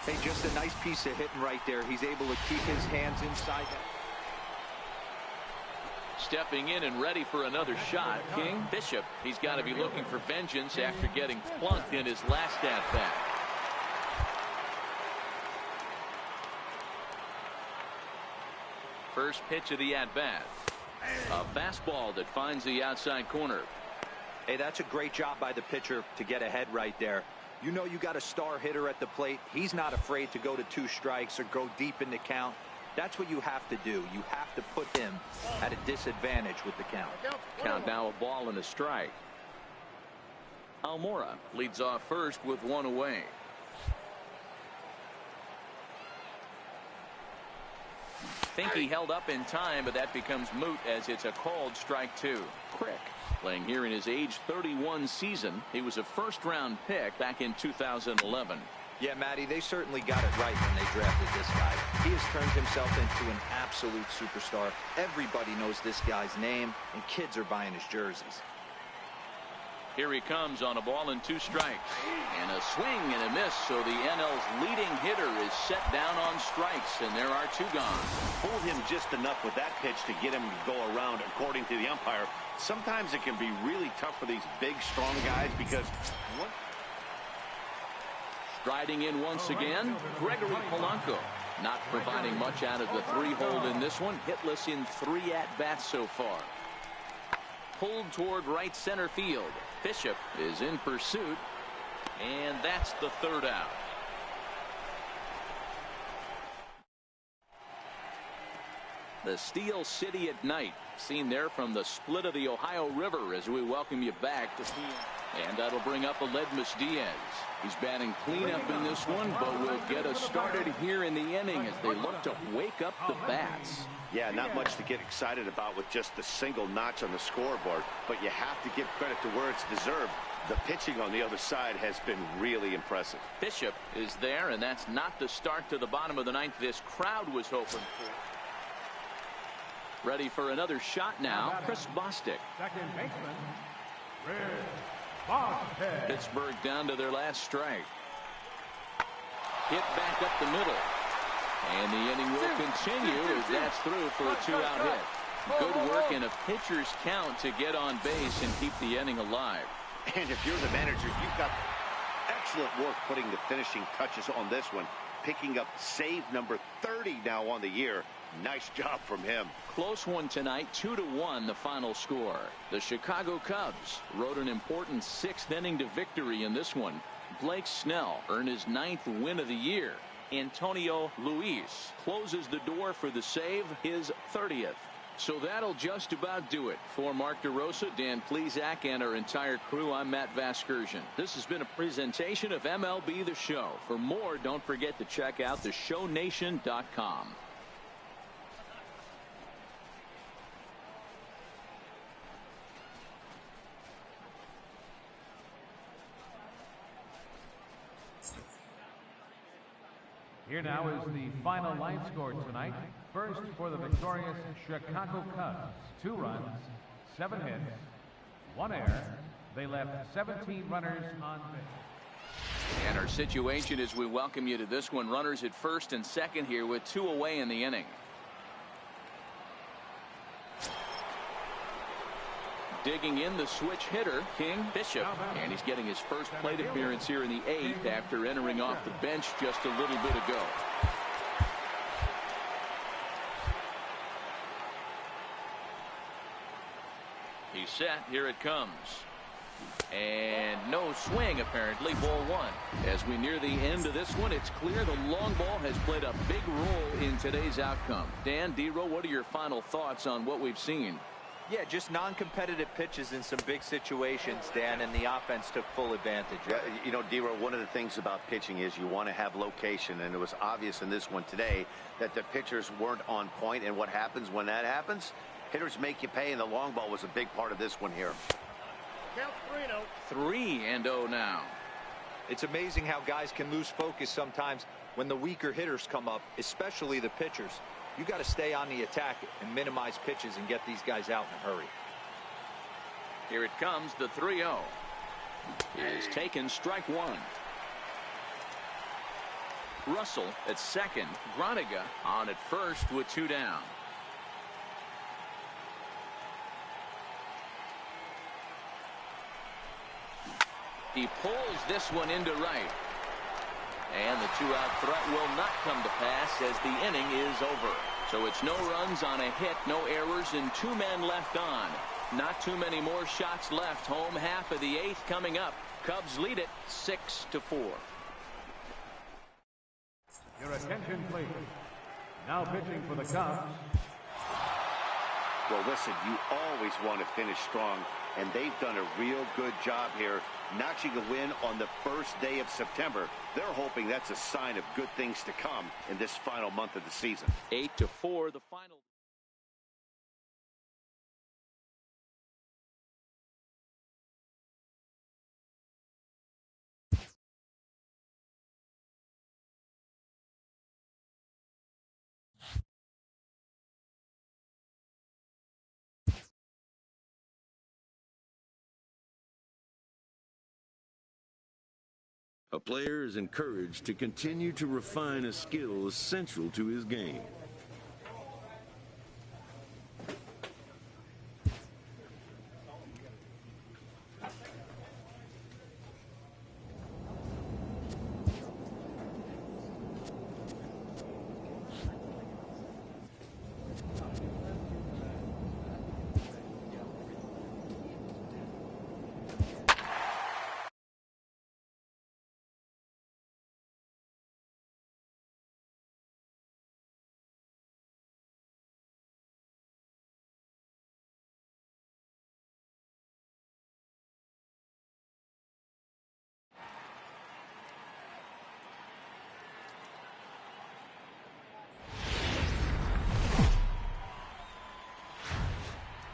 Hey, just a nice piece of hitting right there. He's able to keep his hands inside that. Stepping in and ready for another shot, King. Bishop, he's got to be looking for vengeance after getting plunked in his last at-bat. First pitch of the at-bat. A fastball that finds the outside corner. Hey, that's a great job by the pitcher to get ahead right there. You know you got a star hitter at the plate. He's not afraid to go to 2 strikes or go deep in the count. That's what you have to do. You have to put him at a disadvantage with the count. Count now, a ball and a strike. Almora leads off first with 1 away. Think he held up in time, but that becomes moot as it's a called strike 2. Crick playing here in his age 31 season. He was a first-round pick back in 2011. Yeah, Matty, they certainly got it right when they drafted this guy. He has turned himself into an absolute superstar. Everybody knows this guy's name, and kids are buying his jerseys. Here he comes on a ball and 2 strikes. And a swing and a miss, so the NL's leading hitter is set down on strikes, and there are 2 gone. Pulled him just enough with that pitch to get him to go around, according to the umpire. Sometimes it can be really tough for these big, strong guys because what? Striding in once again, Gregory Polanco. Not providing much out of the 3-hole in this one. Hitless in 3 at-bats so far. Pulled toward right center field. Bishop is in pursuit, and that's the 3rd out. The Steel City at night, seen there from the split of the Ohio River as we welcome you back to and that'll bring up Aledmus Diaz. He's batting cleanup in this one, but will get us started here in the inning as they look to wake up the bats. Yeah, not much to get excited about with just the single notch on the scoreboard, but you have to give credit to where it's deserved. The pitching on the other side has been really impressive. Bishop is there, and that's not the start to the bottom of the 9th this crowd was hoping for. Ready for another shot now, Chris Bostic. Second baseman, Chris Bostic. Pittsburgh down to their last strike. Hit back up the middle. And the inning will continue as that's through for a 2-out hit. Good work in a pitcher's count to get on base and keep the inning alive. And if you're the manager, you've got excellent work putting the finishing touches on this one. Picking up save number 30 now on the year. Nice job from him. Close one tonight, 2-1 the final score. The Chicago Cubs rode an important 6th inning to victory in this one. Blake Snell earned his 9th win of the year. Antonio Luis closes the door for the save, his 30th. So that'll just about do it. For Mark DeRosa, Dan Plesac, and our entire crew, I'm Matt Vasgersian. This has been a presentation of MLB The Show. For more, don't forget to check out theshownation.com. Here now is the final line score tonight. First for the victorious Chicago Cubs. 2 runs, 7 hits, 1 error. They left 17 runners on base. And our situation as we welcome you to this one. Runners at first and second here with 2 away in the inning. Digging in the switch hitter, King Bishop. And he's getting his first plate appearance here in the 8th after entering off the bench just a little bit ago. He's set. Here it comes. And no swing, apparently. Ball 1. As we near the end of this one, it's clear the long ball has played a big role in today's outcome. Dan, D-Row, what are your final thoughts on what we've seen? Yeah, just non-competitive pitches in some big situations, Dan, and the offense took full advantage. Yeah, you know, D-Row, one of the things about pitching is you want to have location, and it was obvious in this one today that the pitchers weren't on point, and what happens when that happens? Hitters make you pay, and the long ball was a big part of this one here. Count 3-0. 3-0 now. It's amazing how guys can lose focus sometimes when the weaker hitters come up, especially the pitchers. You got to stay on the attack and minimize pitches and get these guys out in a hurry. Here it comes, the 3-0. Is taken, strike one. Russell at second. Groniga on at first with 2 down. He pulls this one into right. And the 2-out threat will not come to pass as the inning is over. So it's no runs on a hit, no errors, and 2 men left on. Not too many more shots left. Home half of the 8th coming up. Cubs lead it 6-4. Your attention, please. Now pitching for the Cubs. Well, listen, you always want to finish strong, and they've done a real good job here, notching a win on the first day of September. They're hoping that's a sign of good things to come in this final month of the season. 8-4, the final. A player is encouraged to continue to refine a skill essential to his game.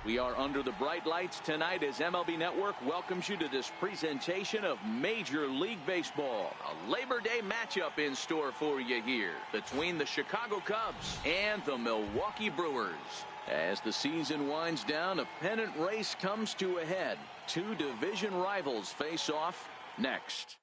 We are under the bright lights tonight as MLB Network welcomes you to this presentation of Major League Baseball. A Labor Day matchup in store for you here between the Chicago Cubs and the Milwaukee Brewers. As the season winds down, a pennant race comes to a head. 2 division rivals face off next.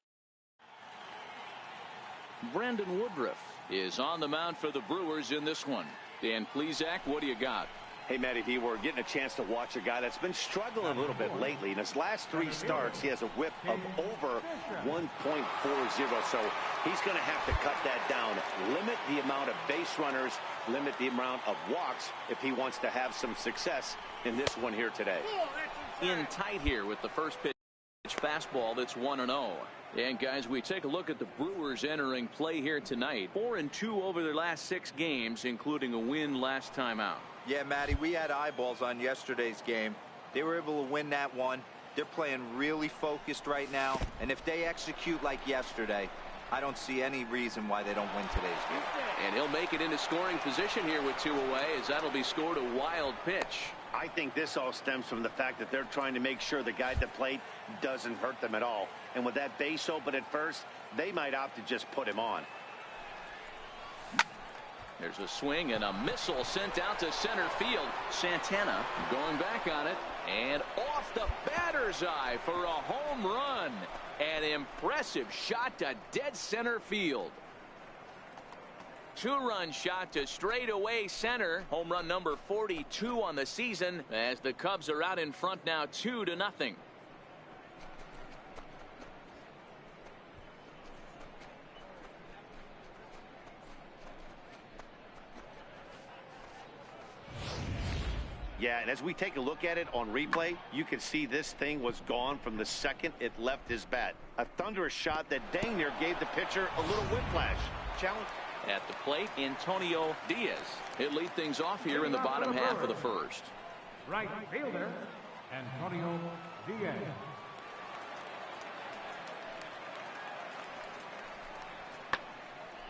Brandon Woodruff is on the mound for the Brewers in this one. Dan Plesac, what do you got? Hey, Matty V, we're getting a chance to watch a guy that's been struggling a little bit lately. In his last 3 starts, he has a whip of over 1.40, so he's going to have to cut that down, limit the amount of base runners, limit the amount of walks if he wants to have some success in this one here today. In tight here with the first pitch fastball that's 1-0. And guys, we take a look at the Brewers entering play here tonight. 4-2 over their last 6 games, including a win last time out. Yeah, Matty, we had eyeballs on yesterday's game. They were able to win that one. They're playing really focused right now, and if they execute like yesterday, I don't see any reason why they don't win today's game. And he'll make it into scoring position here with 2 away, as that'll be scored a wild pitch. I think this all stems from the fact that they're trying to make sure the guy at the plate doesn't hurt them at all. And with that base open at first, they might opt to just put him on. There's a swing and a missile sent out to center field. Santana going back on it and off the batter's eye for a home run. An impressive shot to dead center field. 2-run shot to straightaway center. Home run number 42 on the season as the Cubs are out in front now 2-0. Yeah, and as we take a look at it on replay, you can see this thing was gone from the second it left his bat. A thunderous shot that dang near gave the pitcher a little whiplash. Challenge. At the plate, Antonio Diaz. He'll lead things off here in the bottom half of the first. right fielder, Antonio Diaz.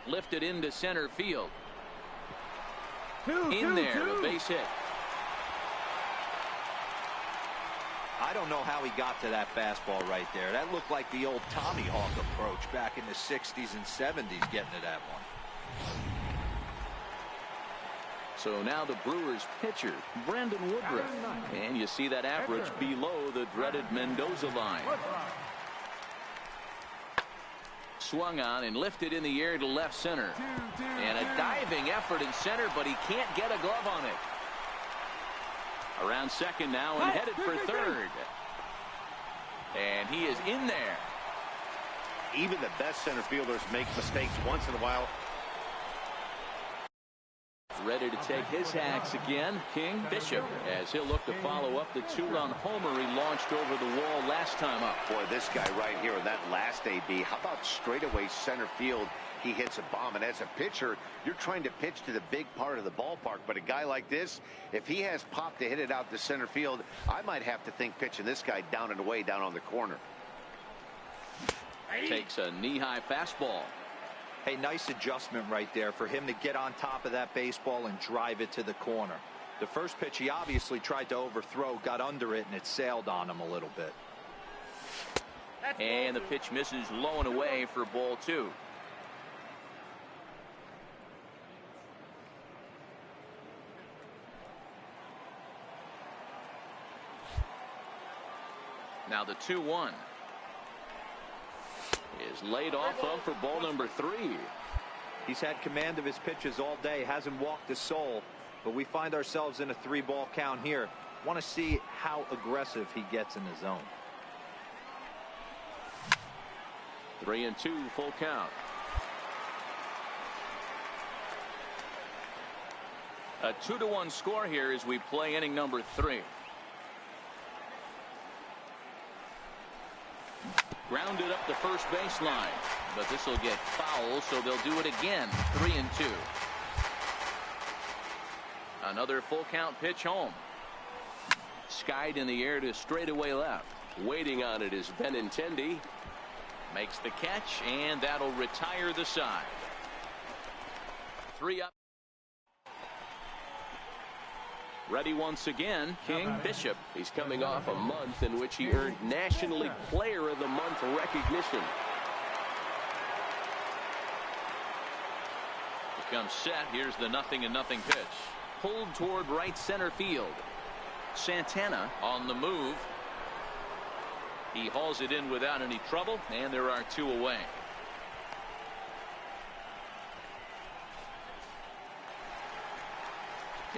Lifted into center field. In there, a base hit. I don't know how he got to that fastball right there. That looked like the old Tommy Hawk approach back in the 60s and 70s getting to that one. So now the Brewers pitcher, Brandon Woodruff. And you see that average below the dreaded Mendoza line. Swung on and lifted in the air to left center. And a diving effort in center, but he can't get a glove on it. Around second now and headed for third. And he is in there. Even the best center fielders make mistakes once in a while. Ready to take his hacks again. King Bishop, as he'll look to follow up the two-run homer he launched over the wall last time up. Boy, this guy right here in that last AB, how about straightaway center field? He hits a bomb, and as a pitcher, you're trying to pitch to the big part of the ballpark, but a guy like this, if he has pop to hit it out to center field, I might have to think pitching this guy down and away down on the corner. Takes a knee-high fastball. Hey, nice adjustment right there for him to get on top of that baseball and drive it to the corner. The first pitch he obviously tried to overthrow, got under it, and it sailed on him a little bit. And the pitch misses low and away for ball two. Now the 2-1 is laid off of for ball number 3. He's had command of his pitches all day, hasn't walked a soul, but we find ourselves in a 3-ball count here. Want to see how aggressive he gets in the zone. 3-2 full count. A 2-1 score here as we play inning number 3. Grounded up the first baseline, but this will get foul, so they'll do it again. 3-2. Another full count pitch home. Skied in the air to straightaway left. Waiting on it is Benintendi. Makes the catch, and that'll retire the side. 3 up. Ready once again, King Bishop. He's coming off a month in which he earned National League Player of the Month recognition. Becomes set. Here's the 0-0 pitch. Pulled toward right center field. Santana on the move. He hauls it in without any trouble, and there are 2 away.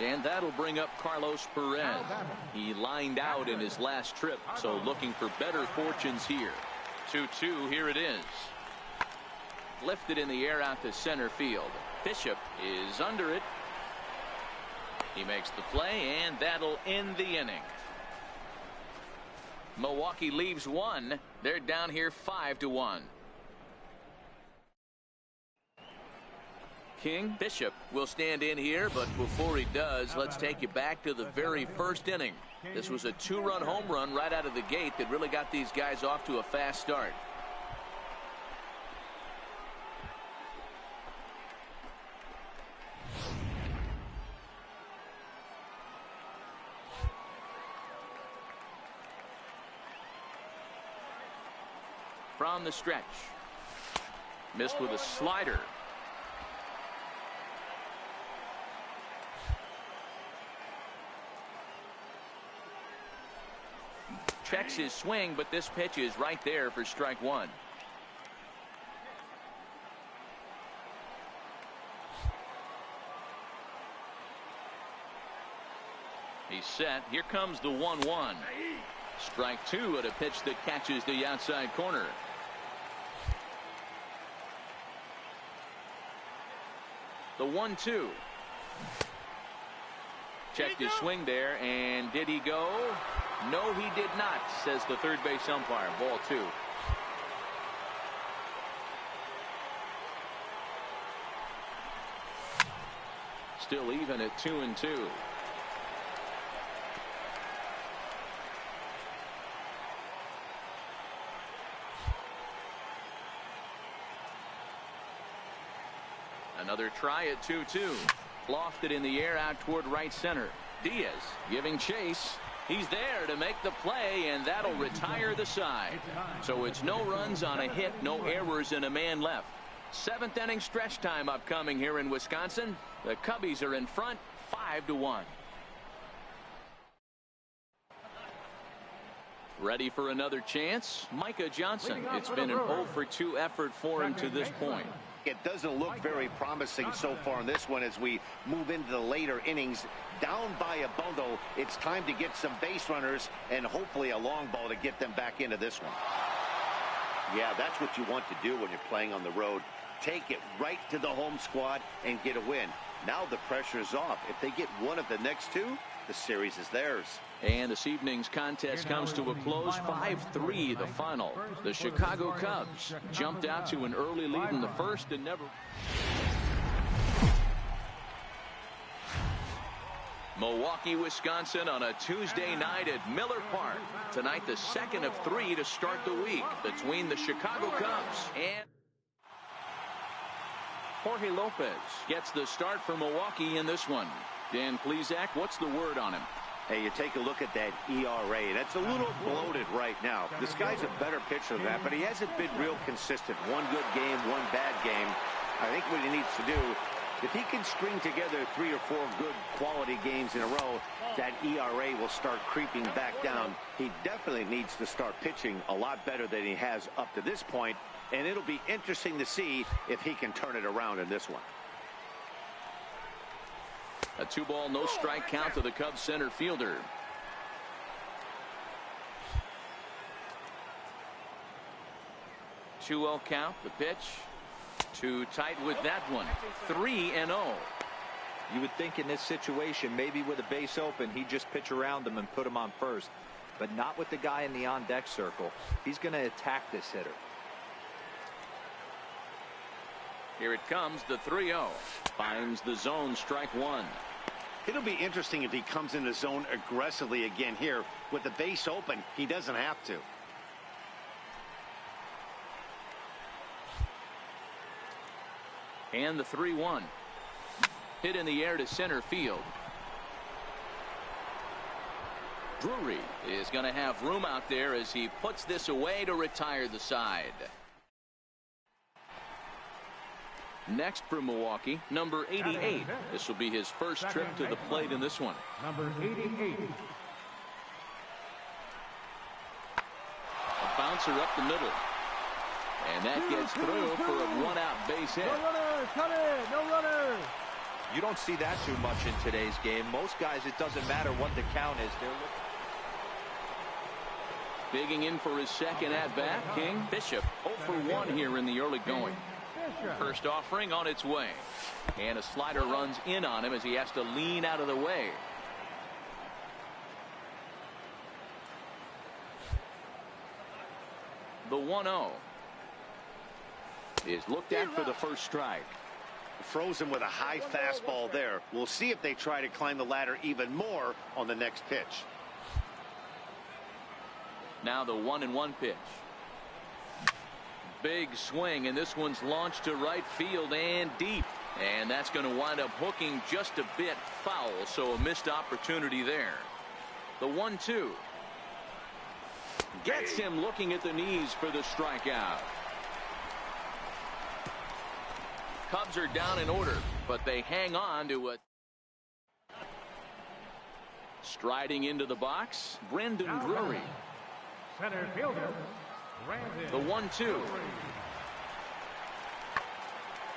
And that'll bring up Carlos Perez. He lined out in his last trip, so looking for better fortunes here. 2-2, here it is. Lifted in the air out to center field. Bishop is under it. He makes the play, and that'll end the inning. Milwaukee leaves 1. They're down here 5-1. King Bishop will stand in here, but before he does, let's take you back to the very first inning. This was a 2-run home run right out of the gate that really got these guys off to a fast start. From the stretch. Missed with a slider. Checks his swing, but this pitch is right there for strike 1. He's set. Here comes the 1-1. Strike 2 at a pitch that catches the outside corner. The 1-2. Checked his swing there, and did he go? No, he did not, says the third base umpire. Ball 2. Still even at 2-2. Another try at 2-2. Lofted in the air out toward right center. Diaz giving chase. He's there to make the play, and that'll retire the side. So it's no runs on a hit, no errors, and a man left. 7th inning stretch time upcoming here in Wisconsin. The Cubbies are in front 5-1. Ready for another chance? Micah Johnson. It's been an 0-for-2 effort for him to this point. It doesn't look very promising so far in this one as we move into the later innings. Down by a bundle, it's time to get some base runners and hopefully a long ball to get them back into this one. Yeah, that's what you want to do when you're playing on the road. Take it right to the home squad and get a win. Now the pressure is off. If they get one of the next two, the series is theirs. And this evening's contest comes to a close, 5-3 the final. The Chicago Cubs jumped out to an early lead in the first and never. Milwaukee, Wisconsin on a Tuesday night at Miller Park. Tonight the second of 3 to start the week between the Chicago Cubs and Jorge Lopez gets the start for Milwaukee in this one. Dan Plesac, what's the word on him? Hey, you take a look at that ERA. That's a little bloated right now. This guy's a better pitcher than that, but he hasn't been real consistent. One good game, one bad game. I think what he needs to do, if he can string together 3 or 4 good quality games in a row, that ERA will start creeping back down. He definitely needs to start pitching a lot better than he has up to this point, and it'll be interesting to see if he can turn it around in this one. A 2-ball, no strike count to the Cubs center fielder. Two-0 count, the pitch. Too tight with that one. 3-0. You would think in this situation, maybe with a base open, he'd just pitch around him and put him on first. But not with the guy in the on-deck circle. He's going to attack this hitter. Here it comes, the 3-0. Finds the zone, strike one. It'll be interesting if he comes in the zone aggressively again here. With the base open, he doesn't have to. And the 3-1. Hit in the air to center field. Drury is going to have room out there as he puts this away to retire the side. Next for Milwaukee, number 88. This will be his first trip to the plate in this one. Number 88. A bouncer up the middle. And that gets through for a one-out base hit. No runner, cut it, no runner. You don't see that too much in today's game. Most guys, it doesn't matter what the count is. They're Digging in for his second at-bat, King. Bishop 0 for 1 here in the early going. First offering on its way. And a slider runs in on him as he has to lean out of the way. The 1-0 is looked at for the first strike. Frozen with a high fastball there. We'll see if they try to climb the ladder even more on the next pitch. Now the 1-1 pitch. Big swing, and this one's launched to right field and deep. And that's going to wind up hooking just a bit foul, so a missed opportunity there. The 1-2 gets him looking at the knees for the strikeout. Cubs are down in order, but they hang on to it. Striding into the box, Brendan Drury. Center fielder, The 1-2.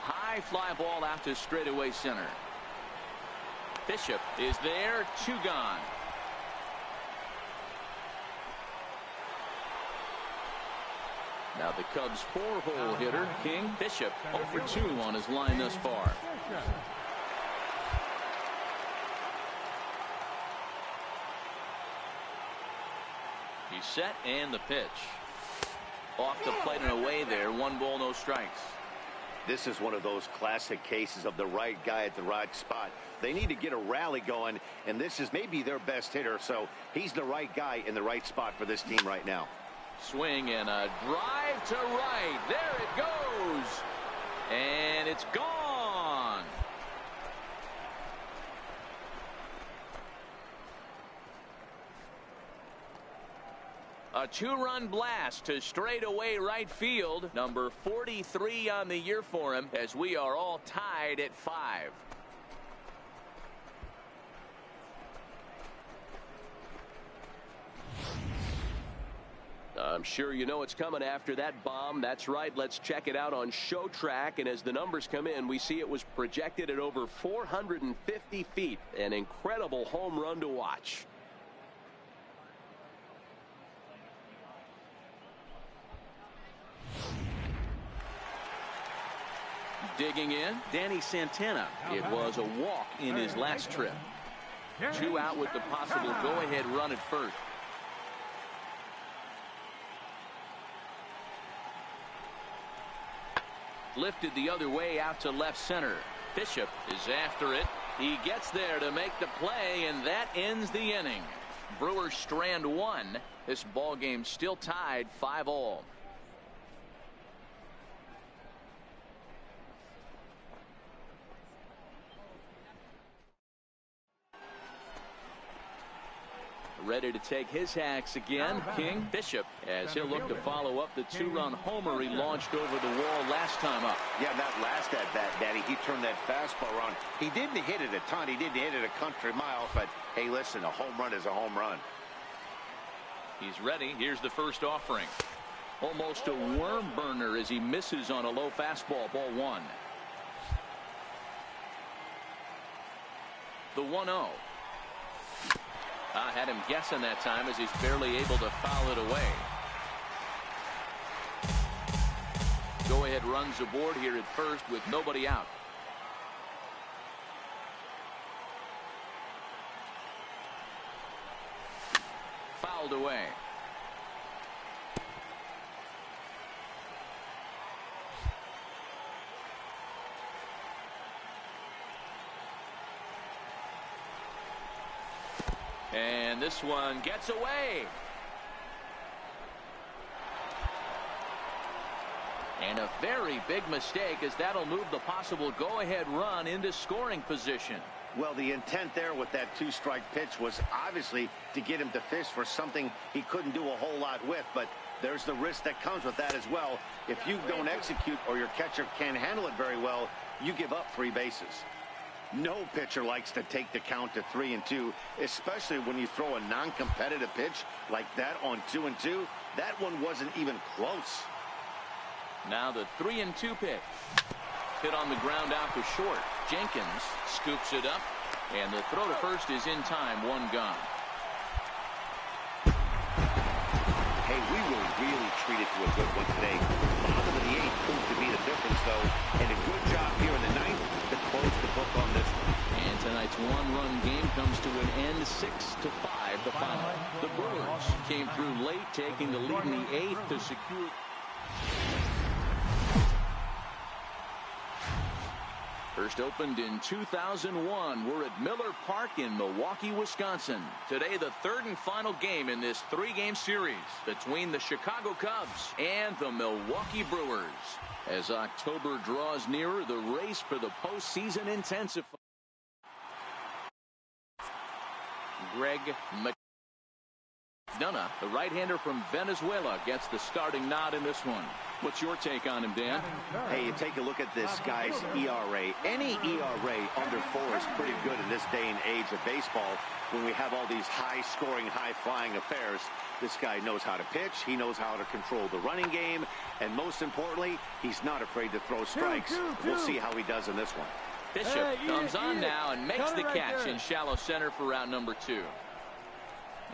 High fly ball out to straightaway center. Bishop is there, 2 gone. Now the Cubs' 4-hole hitter, King. Bishop 0 for 2 on his line thus far. He's set, and the pitch. Off the plate and away there. 1 ball, no strikes. This is one of those classic cases of the right guy at the right spot. They need to get a rally going, and this is maybe their best hitter, so he's the right guy in the right spot for this team right now. Swing and a drive to right. There it goes. And it's gone. two-run blast to straightaway right field. Number 43 on the year for him, as we are all tied at 5. I'm sure you know it's coming after that bomb. That's right. Let's check it out on Show18. And as the numbers come in, we see it was projected at over 450 feet. An incredible home run to watch. Digging in, Danny Santana. It was a walk in his last trip. 2 out with the possible go-ahead run at first. Lifted the other way out to left center. Bishop is after it. He gets there to make the play, and that ends the inning. Brewers strand 1. This ball game still tied 5-all. Ready to take his hacks again. King. Bishop, as he'll look to follow up the 2-run homer he launched over the wall last time up. Yeah, that last at bat, Daddy, he turned that fastball around. He didn't hit it a ton. He didn't hit it a country mile. But, hey, listen, a home run is a home run. He's ready. Here's the first offering. Almost a worm burner as he misses on a low fastball. Ball 1. The 1-0. I had him guessing that time as he's barely able to foul it away. Go-ahead runs aboard here at first with nobody out. Fouled away. And this one gets away. And a very big mistake, as that'll move the possible go-ahead run into scoring position. Well, the intent there with that 2-strike pitch was obviously to get him to fish for something he couldn't do a whole lot with, but there's the risk that comes with that as well. If you don't execute or your catcher can't handle it very well, you give up 3 bases. No pitcher likes to take the count to 3-2, especially when you throw a non-competitive pitch like that on 2-2. That one wasn't even close. Now the 3-2 pitch. Hit on the ground out to short. Jenkins scoops it up, and the throw to first is in time. 1 gone. Hey, we were really treated to a good one today. Bottom of the 8th proved to be the difference, though, and a good job here in the 9th to close the book on this one. And tonight's 1-run game comes to an end, 6-5 the final. The Brewers came through late, taking the lead in the 8th to secure. First opened in 2001. We're at Miller Park in Milwaukee, Wisconsin. Today, the 3rd and final game in this 3-game series between the Chicago Cubs and the Milwaukee Brewers. As October draws nearer, the race for the postseason intensifies. Greg McDonough, the right-hander from Venezuela, gets the starting nod in this one. What's your take on him, Dan? Hey, you take a look at this guy's ERA. Any ERA under 4 is pretty good in this day and age of baseball when we have all these high-scoring, high-flying affairs. This guy knows how to pitch. He knows how to control the running game. And most importantly, he's not afraid to throw strikes. We'll see how he does in this one. Bishop comes on now and makes the catch in shallow center for route number 2.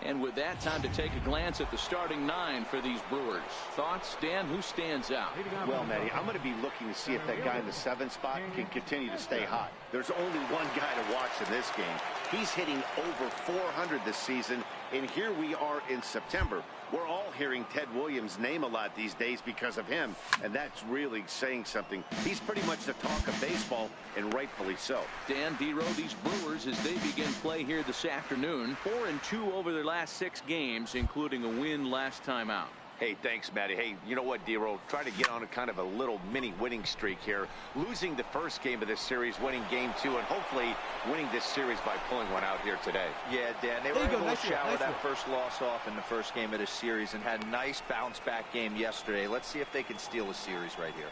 And with that, time to take a glance at the starting 9 for these Brewers. Thoughts, Dan? Who stands out? Well, Matty, I'm going to be looking to see if that guy in the 7th spot can continue to stay hot. There's only one guy to watch in this game. He's hitting over 400 this season, and here we are in September. We're all hearing Ted Williams' name a lot these days because of him, and that's really saying something. He's pretty much the talk of baseball, and rightfully so. Dan, D-Row, these Brewers, as they begin play here this afternoon, 4-2 over their last 6 games, including a win last time out. Hey, thanks, Matty. Hey, you know what, D-Roll? Try to get on a kind of a little mini winning streak here. Losing the first game of this series, winning game 2, and hopefully winning this series by pulling one out here today. Yeah, Dan, they were able to shower that first loss off in the first game of this series and had a nice bounce-back game yesterday. Let's see if they can steal a series right here.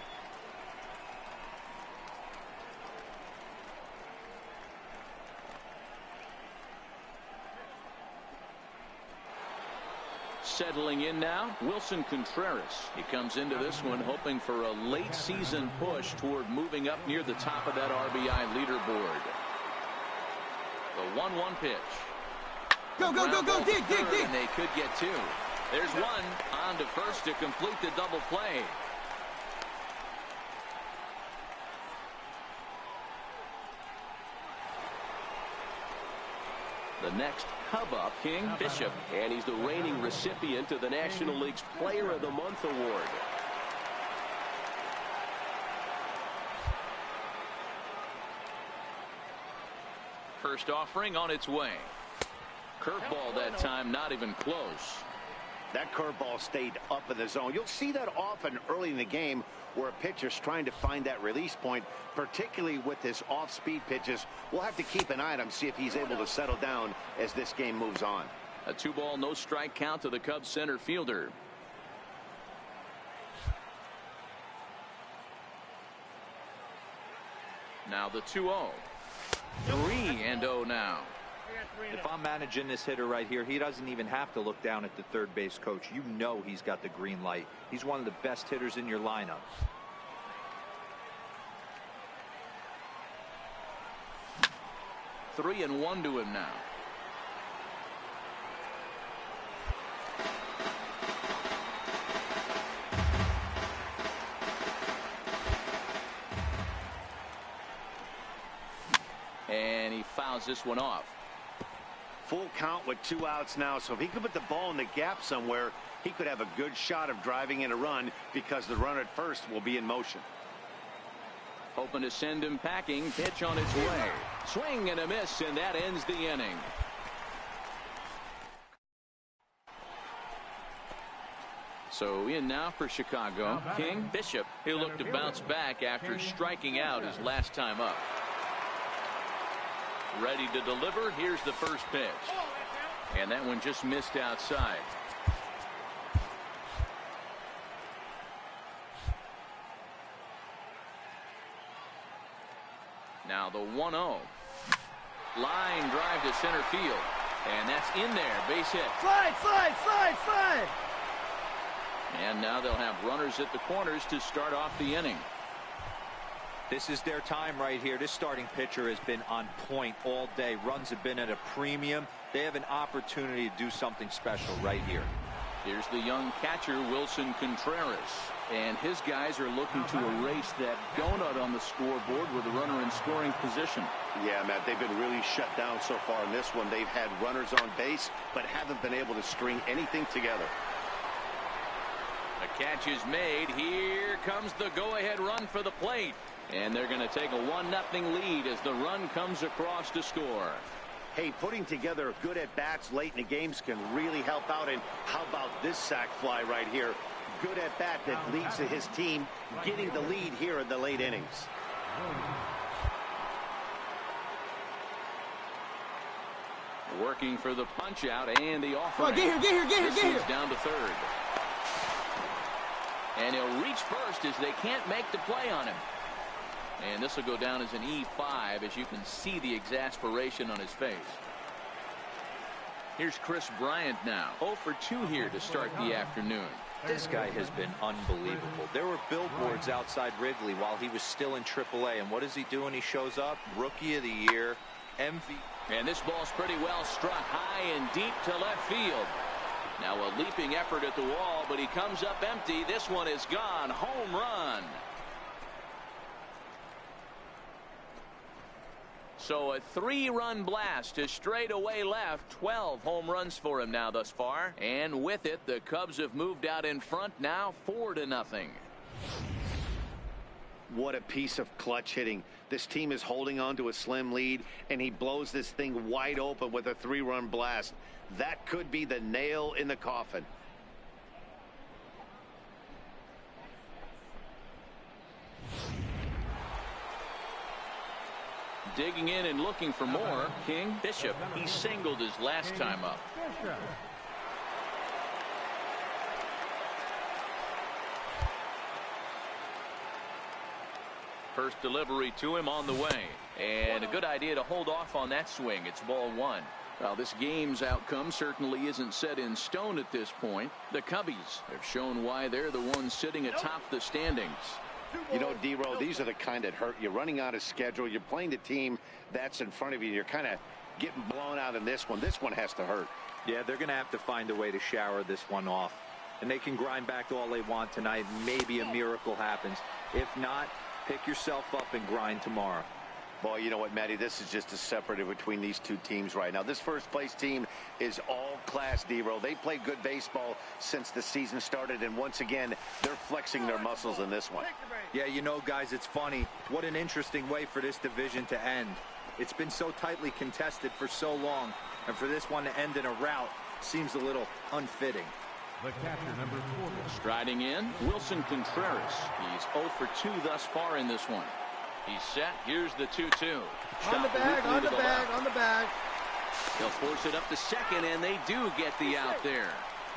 Settling in now, Wilson Contreras. He comes into this one hoping for a late season push toward moving up near the top of that RBI leaderboard. The 1-1 pitch. Go, go, go, go, dig, dig, dig. And they could get 2. There's one on to first to complete the double play. The next Cub up, King Bishop, and he's the reigning recipient of the National League's Player of the Month award. First offering on its way. Curveball that time, not even close. That curveball stayed up in the zone. You'll see that often early in the game where a pitcher's trying to find that release point, particularly with his off-speed pitches. We'll have to keep an eye on him, see if he's able to settle down as this game moves on. A 2-ball, no strike count to the Cubs center fielder. Now the 2-0. 3-0 now. If I'm managing this hitter right here, he doesn't even have to look down at the third base coach. You know he's got the green light. He's one of the best hitters in your lineup. Three and 1 to him now. And he fouls this one off. Full count with 2 outs now, so if he could put the ball in the gap somewhere, he could have a good shot of driving in a run because the runner at first will be in motion. Hoping to send him packing. Pitch on its way. Swing and a miss, and that ends the inning. So in now for Chicago, King Bishop. He'll look to bounce back after striking out his last time up. Ready to deliver. Here's the first pitch. And that one just missed outside. Now the 1-0. Line drive to center field. And that's in there. Base hit. Slide, slide, slide, slide. And now they'll have runners at the corners to start off the inning. This is their time right here. This starting pitcher has been on point all day. Runs have been at a premium. They have an opportunity to do something special right here. Here's the young catcher, Wilson Contreras. And his guys are looking to erase that donut on the scoreboard with a runner in scoring position. Yeah, Matt, they've been really shut down so far in this one. They've had runners on base, but haven't been able to string anything together. The catch is made. Here comes the go-ahead run for the plate. And they're going to take a 1-0 lead as the run comes across to score. Hey, putting together good at-bats late in the games can really help out. And how about this sac fly right here? Good at-bat that leads to his team getting the lead here in the late innings. Working for the punch-out and the offering. Get here. Down to third. And he'll reach first as they can't make the play on him. And this will go down as an E5 as you can see the exasperation on his face. Here's Chris Bryant now. 0 for 2 here to start the afternoon. This guy has been unbelievable. There were billboards outside Wrigley while he was still in AAA. And what does he do when he shows up? Rookie of the Year, MVP. And this ball's pretty well struck high and deep to left field. Now a leaping effort at the wall, but he comes up empty. This one is gone. Home run. So a 3-run blast to straightaway left. 12 home runs for him now thus far. And with it, the Cubs have moved out in front now 4-0. What a piece of clutch hitting. This team is holding on to a slim lead, and he blows this thing wide open with a 3-run blast. That could be the nail in the coffin. Digging in and looking for more. King. Bishop, he singled his last time up. First delivery to him on the way. And a good idea to hold off on that swing. It's ball one. Well, this game's outcome certainly isn't set in stone at this point. The Cubbies have shown why they're the ones sitting atop the standings. You know, D-Row, these are the kind that hurt. You're running out of schedule. You're playing the team that's in front of you. You're kind of getting blown out in this one. This one has to hurt. Yeah, they're going to have to find a way to shower this one off. And they can grind back all they want tonight. Maybe a miracle happens. If not, pick yourself up and grind tomorrow. Well, you know what, Matty, this is just a separator between these two teams right now. This first place team is all class, D-Row. They played good baseball since the season started, and once again, they're flexing their muscles in this one. Yeah, you know, guys, it's funny. What an interesting way for this division to end. It's been so tightly contested for so long, and for this one to end in a rout seems a little unfitting. The catcher, number 40. Striding in, Wilson Contreras. He's 0 for 2 thus far in this one. He's set. Here's the 2-2. On the bag, on the bag, on the bag. They'll force it up to second, and they do get the out there.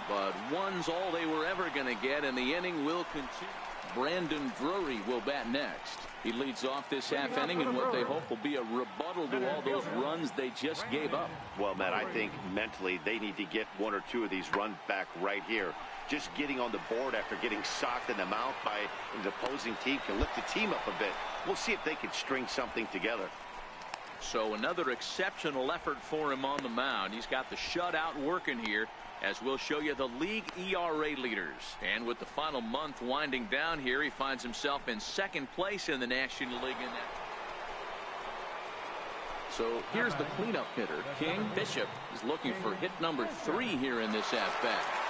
But one's all they were ever going to get, and the inning will continue. Brandon Drury will bat next. He leads off this half inning in what they hope will be a rebuttal to all those runs they just gave up. Well, Matt, I think mentally they need to get one or two of these runs back right here. Just getting on the board after getting socked in the mouth by the opposing team can lift the team up a bit. We'll see if they can string something together. So another exceptional effort for him on the mound. He's got the shutout working here, as we'll show you the league ERA leaders. And with the final month winding down here, he finds himself in second place in the National League. So here's the cleanup hitter. King. Bishop is looking for hit number 3 here in this at-bat.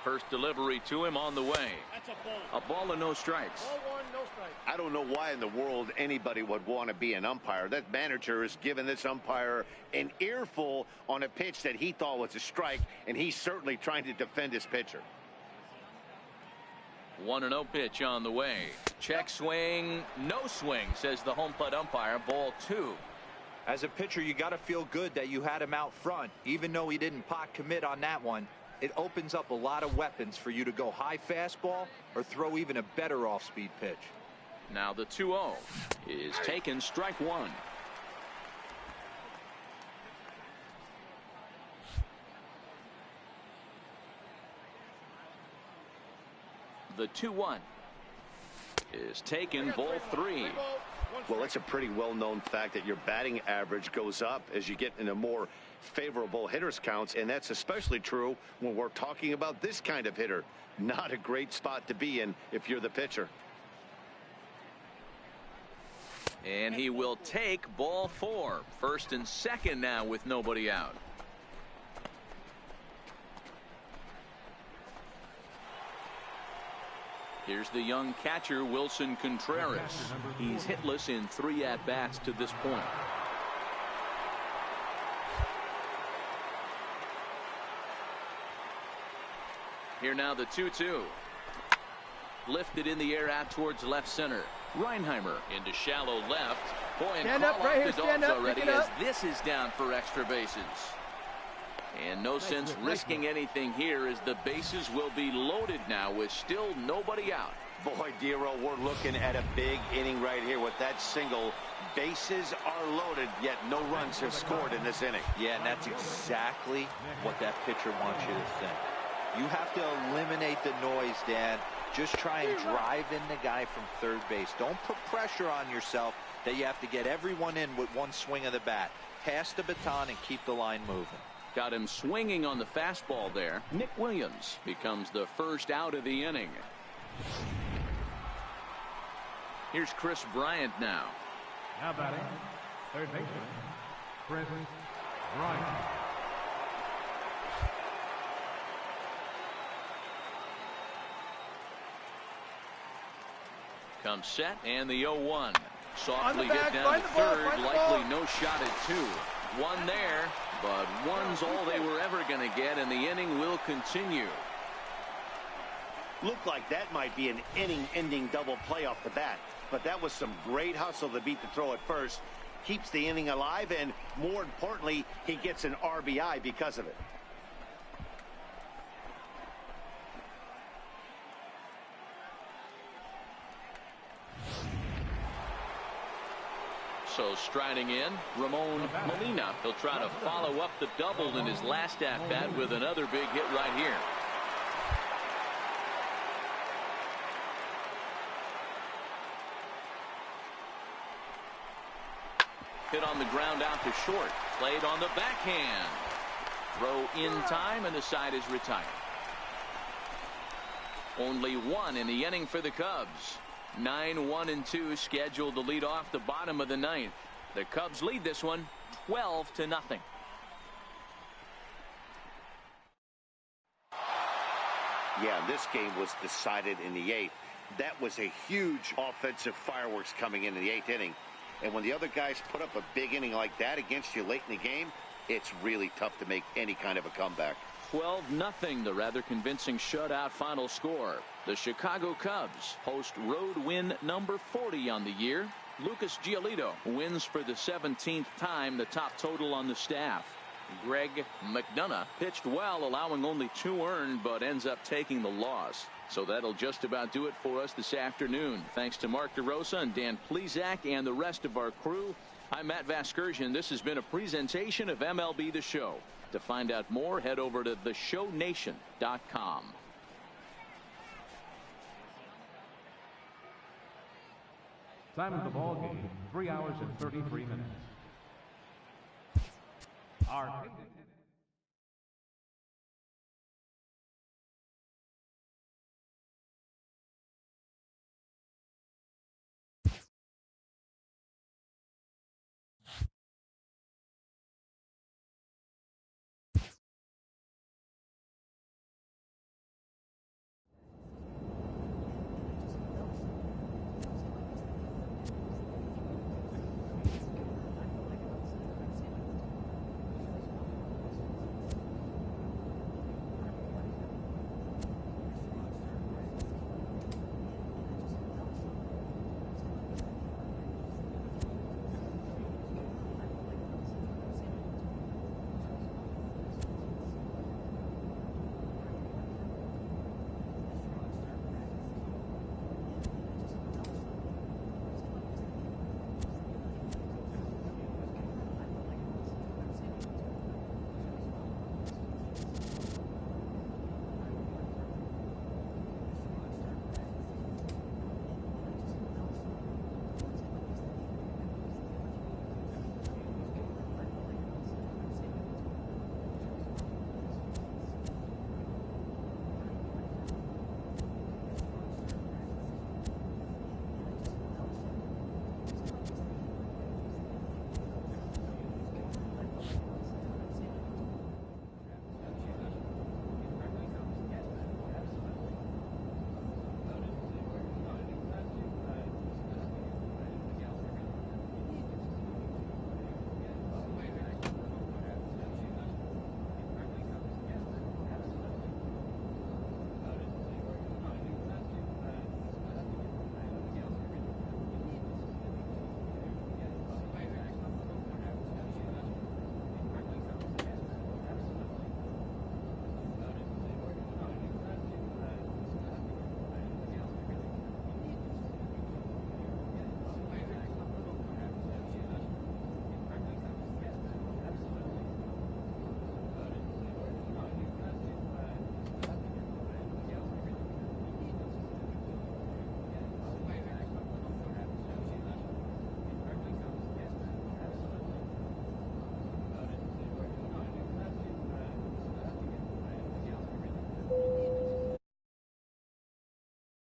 First delivery to him on the way. A ball and no strikes. I don't know why in the world anybody would want to be an umpire. That manager has given this umpire an earful on a pitch that he thought was a strike, and he's certainly trying to defend his pitcher. 1-0 pitch on the way. Check swing, no swing, says the home plate umpire. Ball 2. As a pitcher, you got to feel good that you had him out front, even though he didn't pot commit on that one. It opens up a lot of weapons for you to go high fastball or throw even a better off-speed pitch. Now the 2-0 is taken, strike 1. The 2-1 is taken, ball 3. Well, it's a pretty well-known fact that your batting average goes up as you get into more favorable hitters counts, and that's especially true when we're talking about this kind of hitter. Not a great spot to be in if you're the pitcher. And he will take ball 4. First and second now with nobody out. Here's the young catcher, Wilson Contreras. He's hitless in 3 at-bats to this point. Here now the 2-2. Lifted in the air out towards left center. Reinheimer into shallow left. Boy, and Stand call up right off here, the stand dogs up, already pick it as up. this is down for extra bases. And no sense risking anything here as the bases will be loaded now with still nobody out. Boy, D-Row, we're looking at a big inning right here with that single. Bases are loaded, yet no runs have scored in this inning. Yeah, and that's exactly what that pitcher wants you to think. You have to eliminate the noise, Dan. Just try and drive in the guy from third base. Don't put pressure on yourself that you have to get everyone in with one swing of the bat. Pass the baton and keep the line moving. Got him swinging on the fastball there. Nick Williams becomes the first out of the inning. Here's Chris Bryant now. Now batting, third baseman, Chris Bryant. Comes set, and the 0-1. Softly bag, hit down find to the ball, third. find the Likely ball. no shot at 2. One there, but one's all they were ever going to get, and the inning will continue. Looked like that might be an inning-ending double play off the bat. But that was some great hustle to beat the throw at first. Keeps the inning alive, and more importantly, he gets an RBI because of it. So striding in, Ramon Molina. He'll try to follow up the double in his last at-bat with another big hit right here. Hit on the ground out to short. Played on the backhand. Throw in time, and the side is retired. Only one in the inning for the Cubs. 9-1-2 scheduled to lead off the bottom of the ninth. The Cubs lead this one 12-0. Yeah, this game was decided in the eighth. That was a huge offensive fireworks coming into the eighth inning. And when the other guys put up a big inning like that against you late in the game, it's really tough to make any kind of a comeback. 12-0, the rather convincing shutout final score. The Chicago Cubs host road win number 40 on the year. Lucas Giolito wins for the 17th time, the top total on the staff. Greg McDonough pitched well, allowing only 2 earned, but ends up taking the loss. So that'll just about do it for us this afternoon. Thanks to Mark DeRosa and Dan Plesac and the rest of our crew. I'm Matt Vasgersian. This has been a presentation of MLB The Show. To find out more, head over to theshownation.com. Time of the ball game, 3 hours and 33 minutes. Our